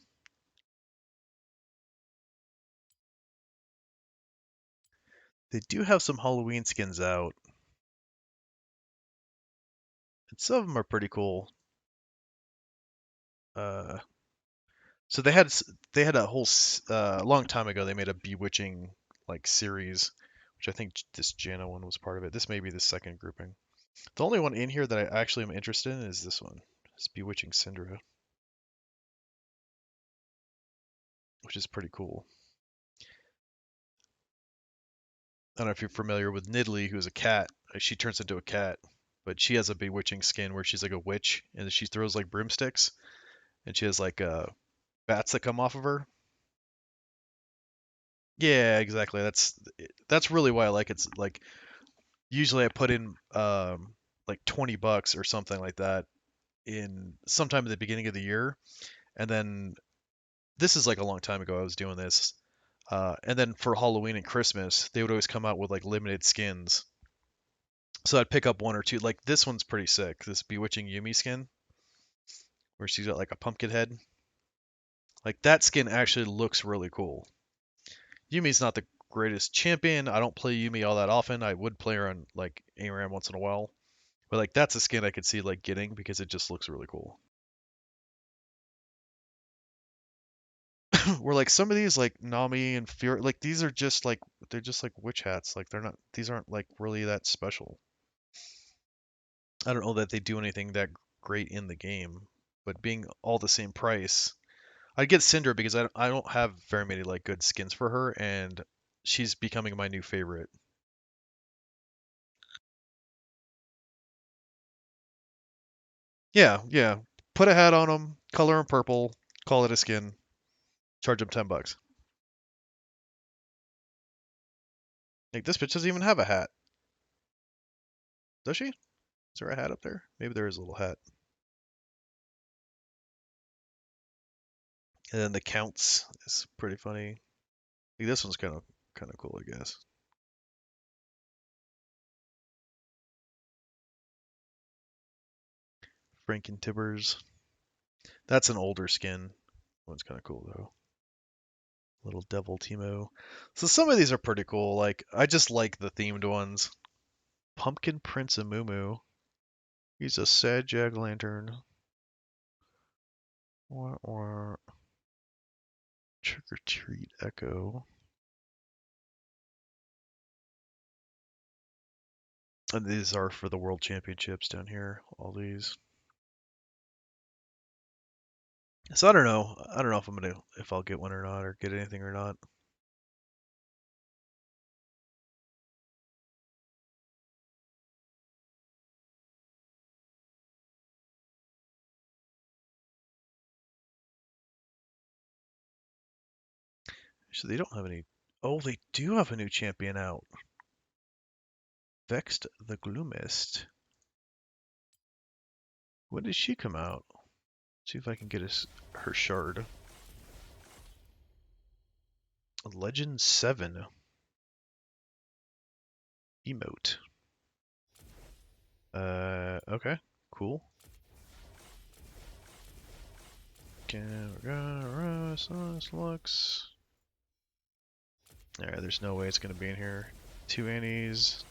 They do have some Halloween skins out. And some of them are pretty cool. Uh, so they had a whole long time ago. They made a Bewitching like series, which I think this Janna one was part of it. This may be the second grouping. The only one in here that I actually am interested in is this one. It's Bewitching Syndra, which is pretty cool. I don't know if you're familiar with Nidalee, who's a cat. She turns into a cat, but she has a bewitching skin where she's like a witch, and she throws like broomsticks, and she has like bats that come off of her. Yeah, exactly. That's really why I like it. It's like usually I put in like $20 or something like that in sometime at the beginning of the year, and then this is like a long time ago I was doing this. And then for Halloween and Christmas, they would always come out with like limited skins. So I'd pick up one or two. Like this one's pretty sick. This Bewitching Yumi skin, where she's got like a pumpkin head. Like that skin actually looks really cool. Yumi's not the greatest champion. I don't play Yumi all that often. I would play her on like Aram once in a while. But like that's a skin I could see like getting because it just looks really cool. Where like some of these like Nami and Fury, like these are just like they're just like witch hats. Like they're not, these aren't like really that special. I don't know that they do anything that great in the game, but being all the same price, I'd get Cinder because I don't have very many like good skins for her, and she's becoming my new favorite. Yeah, yeah. Put a hat on them, color them purple, call it a skin, charge them $10. Like this bitch doesn't even have a hat, does she? Is there a hat up there? Maybe there is a little hat. And then the counts is pretty funny. Like this one's kind of cool, I guess. Franken Tibbers. That's an older skin. One's kind of cool though. Little Devil Timo. So some of these are pretty cool. Like I just like the themed ones. Pumpkin Prince Amumu. He's a sad jack lantern. Or Trick or Treat Echo. And these are for the World Championships down here. All these. So I don't know. I don't know if I'll get one or not, or get anything or not. So they don't have any. Oh, they do have a new champion out. Vexed the Gloomist. When did she come out? See if I can get her shard. Legend 7. Emote. Okay. Cool. Looks. Alright, there's no way it's gonna be in here. 2 Annies.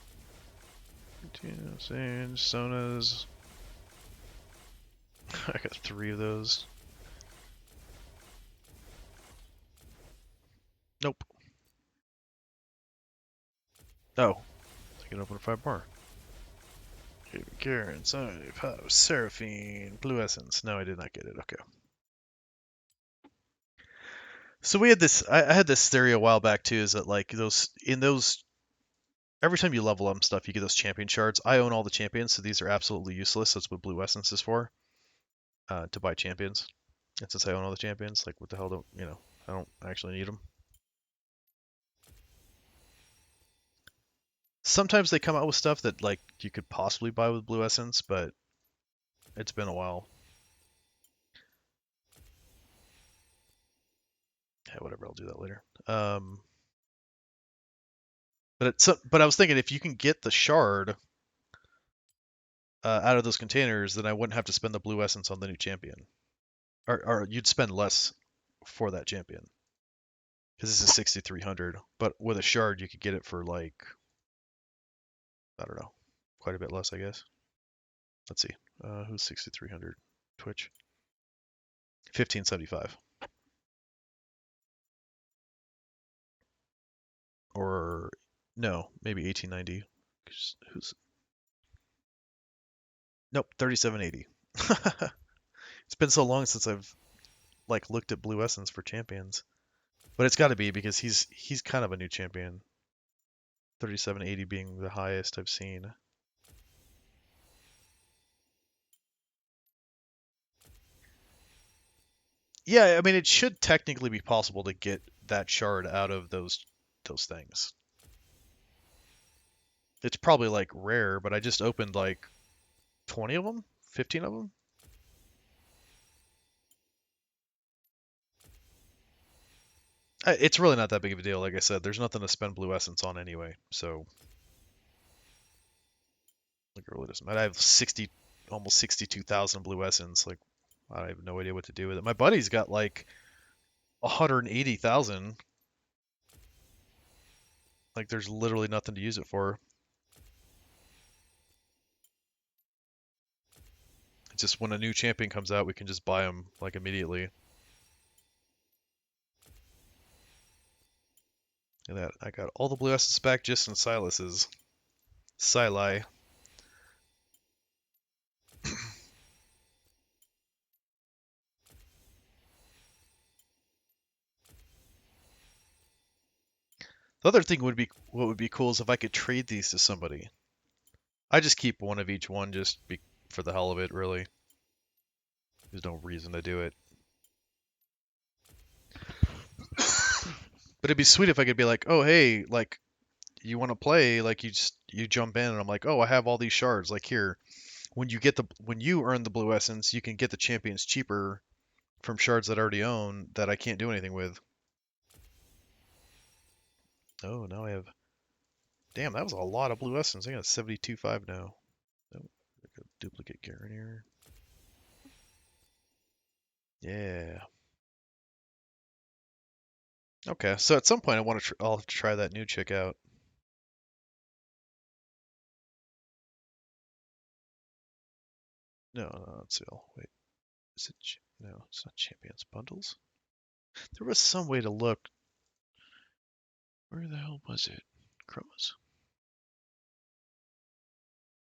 2 Sage, Sonas. I got 3 of those. Nope. Oh. I can open 5 more. Garen, Sonny, Pow, Seraphine, Blue Essence. No, I did not get it. Okay. So we had this. I had this theory a while back too. Is that like those every time you level up stuff, you get those champion shards. I own all the champions, so these are absolutely useless. That's what Blue Essence is for. To buy champions. And since I own all the champions, like what the hell don't I don't actually need them. Sometimes they come out with stuff that like you could possibly buy with Blue Essence, but it's been a while. Yeah, whatever. I'll do that later. But I was thinking if you can get the shard out of those containers, then I wouldn't have to spend the Blue Essence on the new champion, or you'd spend less for that champion because this is 6,300. But with a shard, you could get it for like I don't know, quite a bit less, I guess. Let's see, who's 6,300? Twitch. 1575. Or no, maybe 1890. Who's Nope, 3780. It's been so long since I've like looked at Blue Essence for champions. But it's got to be because he's kind of a new champion. 3780 being the highest I've seen. Yeah, I mean it should technically be possible to get that shard out of those things. It's probably like rare, but I just opened like 20 of them, 15 of them. It's really not that big of a deal. Like I said, there's nothing to spend blue essence on anyway. So, like, it really doesn't matter. I have almost 62,000 blue essence. Like, I have no idea what to do with it. My buddy's got like 180,000. Like, there's literally nothing to use it for. It's just when a new champion comes out, we can just buy them like immediately. And that I got all the blue essence back just in Silas's. Sili. The other thing would be what would be cool is if I could trade these to somebody. I just keep one of each one for the hell of it, really. There's no reason to do it. But it'd be sweet if I could be like, oh hey, like you want to play, like you jump in and I'm like, oh I have all these shards, like here. When you earn the blue essence, you can get the champions cheaper from shards that I already own that I can't do anything with. Oh, now I have. Damn, that was a lot of blue essence. I got 72.5 now. Oh, I got duplicate Garen here. Yeah. Okay, so at some point I'll have to try that new chick out. No, it's all. Wait, is it? No, it's not champions bundles. There was some way to look. Where the hell was it? Chromas.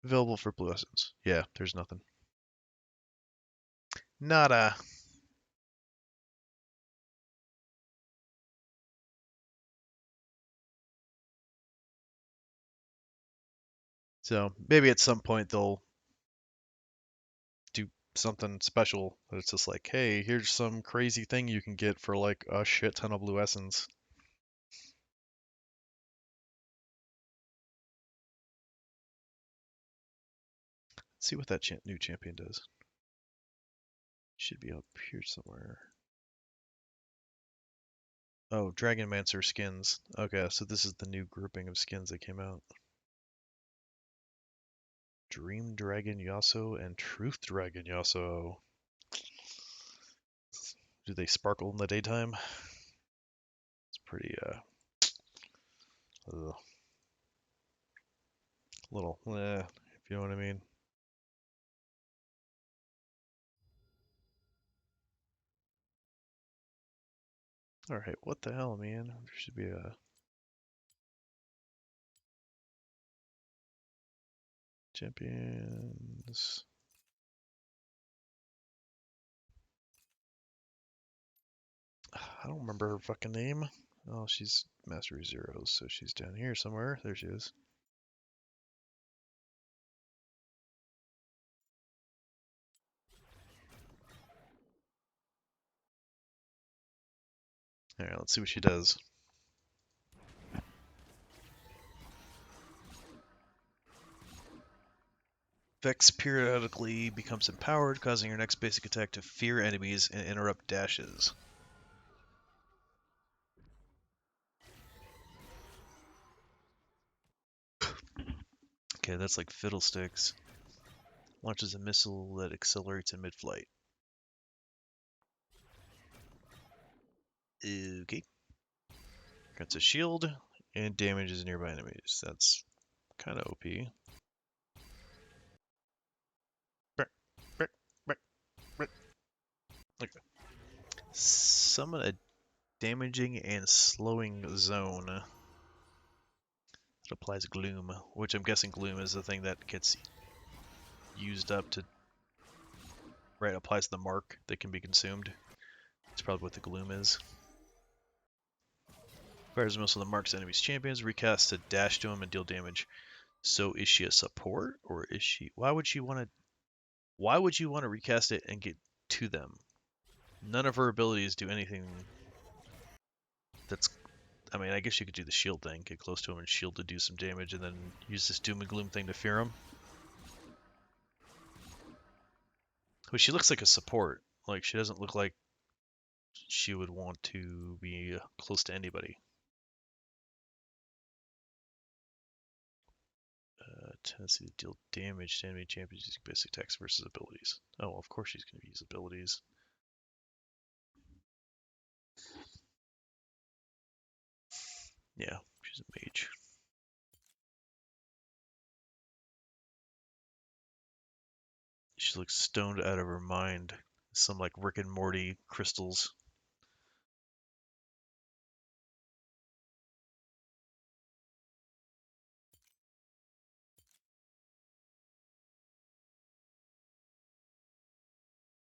Available for blue essence. Yeah, there's nothing. Nada. So maybe at some point they'll do something special. That it's just like, hey, here's some crazy thing you can get for like a shit ton of blue essence. Let's see what that new champion does. Should be up here somewhere. Oh, Dragonmancer skins. Okay, so this is the new grouping of skins that came out. Dream Dragon Yasuo and Truth Dragon Yasuo. Do they sparkle in the daytime? It's pretty, little, if you know what I mean. Alright, what the hell, man? There should be a champions. I don't remember her fucking name. Oh, she's Mastery Zeros, so she's down here somewhere. There she is. Alright, let's see what she does. Vex periodically becomes empowered, causing your next basic attack to fear enemies and interrupt dashes. Okay, that's like fiddlesticks. Launches a missile that accelerates in mid-flight. Okay. Grants a shield and damages nearby enemies. That's kind of OP. Okay. Summon a damaging and slowing zone. It applies gloom, which I'm guessing gloom is the thing that gets used up to... Right, applies the mark that can be consumed. That's probably what the gloom is. Fires most of the mark's enemy's champions, recast to dash to him and deal damage. So is she a support, or is she... Why would you want to recast it and get to them? None of her abilities do anything that's... I mean, I guess you could do the shield thing, get close to him and shield to do some damage, and then use this doom and gloom thing to fear him. Well, she looks like a support. Like, she doesn't look like she would want to be close to anybody. Tendency to deal damage to enemy champions using basic attacks versus abilities. Oh, of course she's going to use abilities. Yeah, she's a mage. She looks stoned out of her mind. Some like Rick and Morty crystals.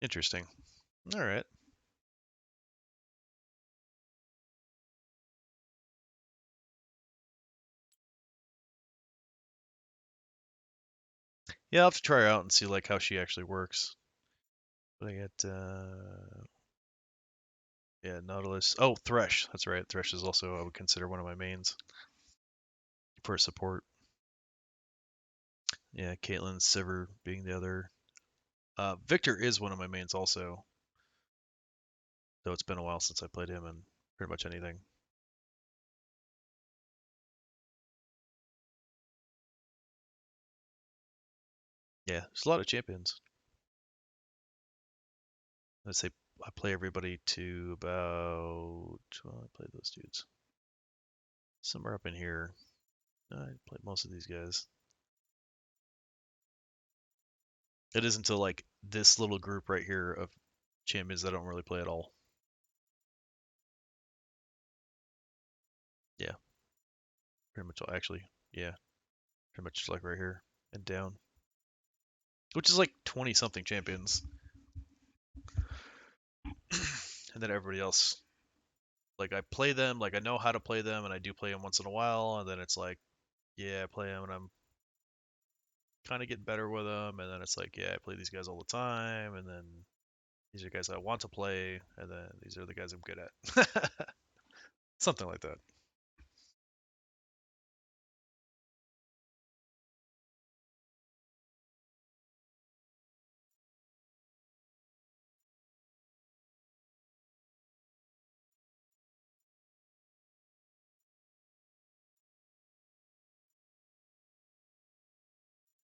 Interesting. All right. Yeah, I'll have to try her out and see like how she actually works. But I get yeah, Nautilus. Oh, Thresh. That's right. Thresh is also I would consider one of my mains for support. Yeah, Caitlyn, Sivir being the other. Victor is one of my mains also, though it's been a while since I played him in pretty much anything. Yeah, there's a lot of champions. I'd say I play everybody to about. Well, I played those dudes. Somewhere up in here. I played most of these guys. It is until like this little group right here of champions that I don't really play at all. Yeah, pretty much all. Actually, yeah, pretty much like right here and down, which is like 20 something champions. And then everybody else, like I play them, like I know how to play them, and I do play them once in a while, and then it's like, yeah, I play them, and I'm kind of getting better with them, and then it's like, yeah, I play these guys all the time, and then these are guys I want to play, and then these are the guys I'm good at. Something like that.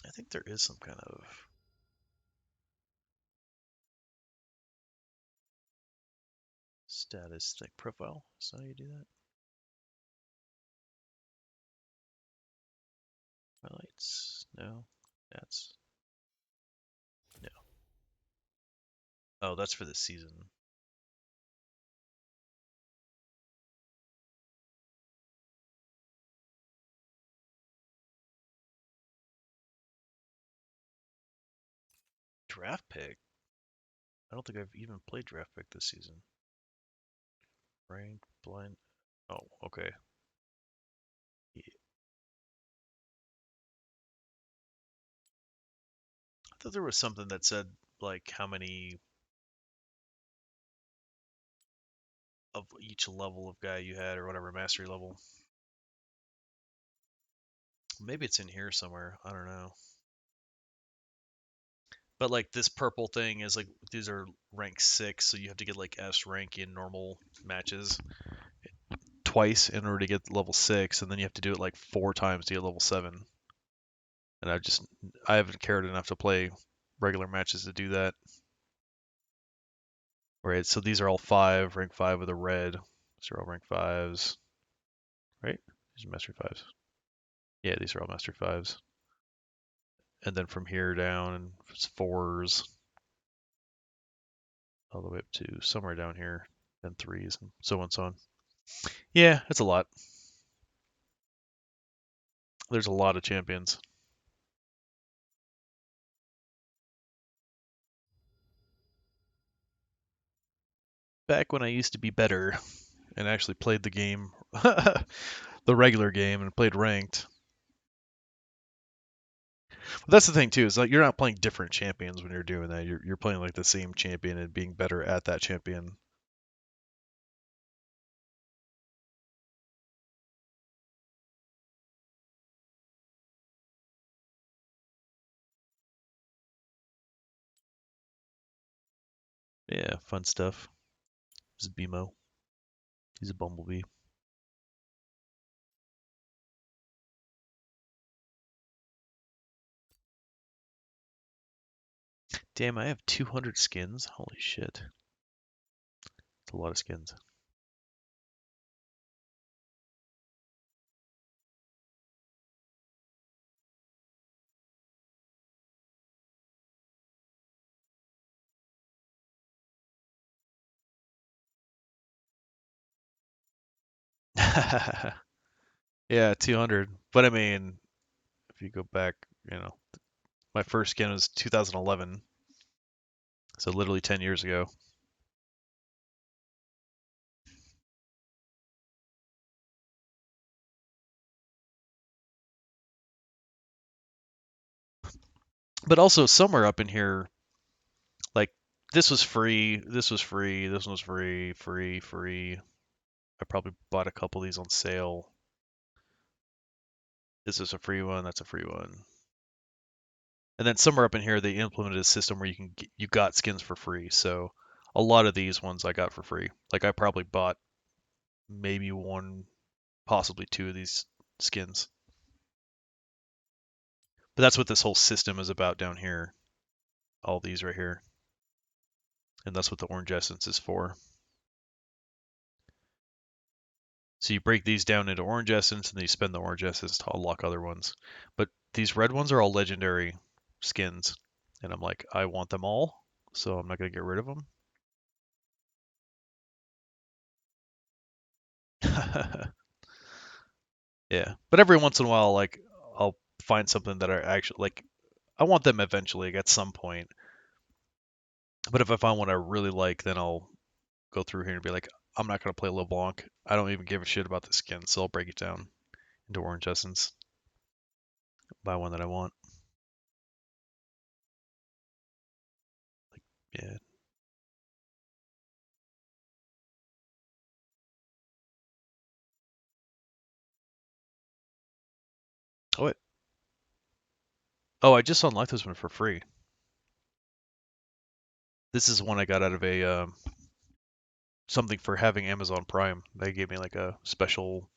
I think there is some kind of status like profile. So how you do that? Highlights? No. That's no. Oh, that's for the season. Draft pick? I don't think I've even played draft pick this season. Rank, blind. Oh, okay. Yeah. I thought there was something that said like how many of each level of guy you had or whatever mastery level. Maybe it's in here somewhere. I don't know. But like this purple thing is like these are rank 6, so you have to get like S rank in normal matches twice in order to get level 6, and then you have to do it like 4 times to get level 7. And I haven't cared enough to play regular matches to do that. Right, so these are all 5, rank 5 with a red. These are all rank 5s. Right? These are mastery 5s. Yeah, these are all mastery 5s. And then from here down, it's 4s. All the way up to somewhere down here, then 3s, and so on and so on. Yeah, it's a lot. There's a lot of champions. Back when I used to be better and actually played the game, the regular game, and played ranked. But that's the thing too, is like you're not playing different champions when you're doing that. You're playing like the same champion and being better at that champion. Yeah, fun stuff. This is BMO. He's a bumblebee. Damn, I have 200 skins? Holy shit. That's a lot of skins. Yeah, 200. But I mean, if you go back, you know, my first skin was 2011, so literally 10 years ago. But also somewhere up in here, like this was free, this was free, this one was free, free. I probably bought a couple of these on sale. This is a free one, that's a free one. And then somewhere up in here, they implemented a system where you got skins for free. So a lot of these ones I got for free. Like I probably bought maybe one, possibly two of these skins. But that's what this whole system is about down here. All these right here. And that's what the orange essence is for. So you break these down into orange essence and then you spend the orange essence to unlock other ones. But these red ones are all legendary skins. And I'm like, I want them all, so I'm not going to get rid of them. Yeah, but every once in a while, like I'll find something that I actually like. I want them eventually, like, at some point. But if I find one I really like, then I'll go through here and be like, I'm not gonna play LeBlanc. I don't even give a shit about the skin, so I'll break it down into orange essence. Buy one that I want. Yeah. Oh wait. Oh, I just unlocked this one for free. This is one I got out of a something for having Amazon Prime. They gave me like a special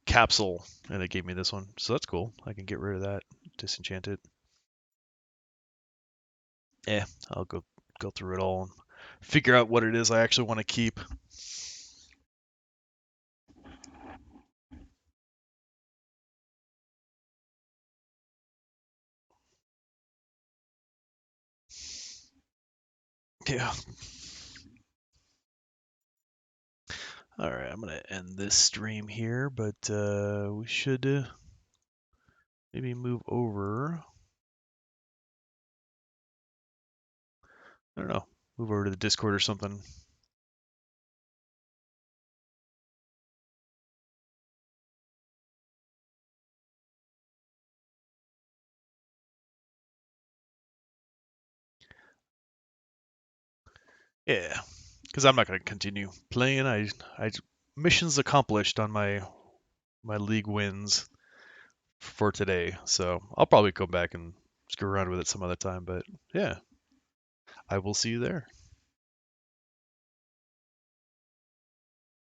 capsule, and they gave me this one, so that's cool. I can get rid of that, disenchant it. Yeah, I'll go through it all and figure out what it is I actually want to keep. Yeah. All right, I'm gonna end this stream here, but we should maybe move over. I don't know, move over to the Discord or something. Yeah, because I'm not gonna continue playing. I missions accomplished on my league wins for today, so I'll probably go back and screw around with it some other time. But yeah, I will see you there.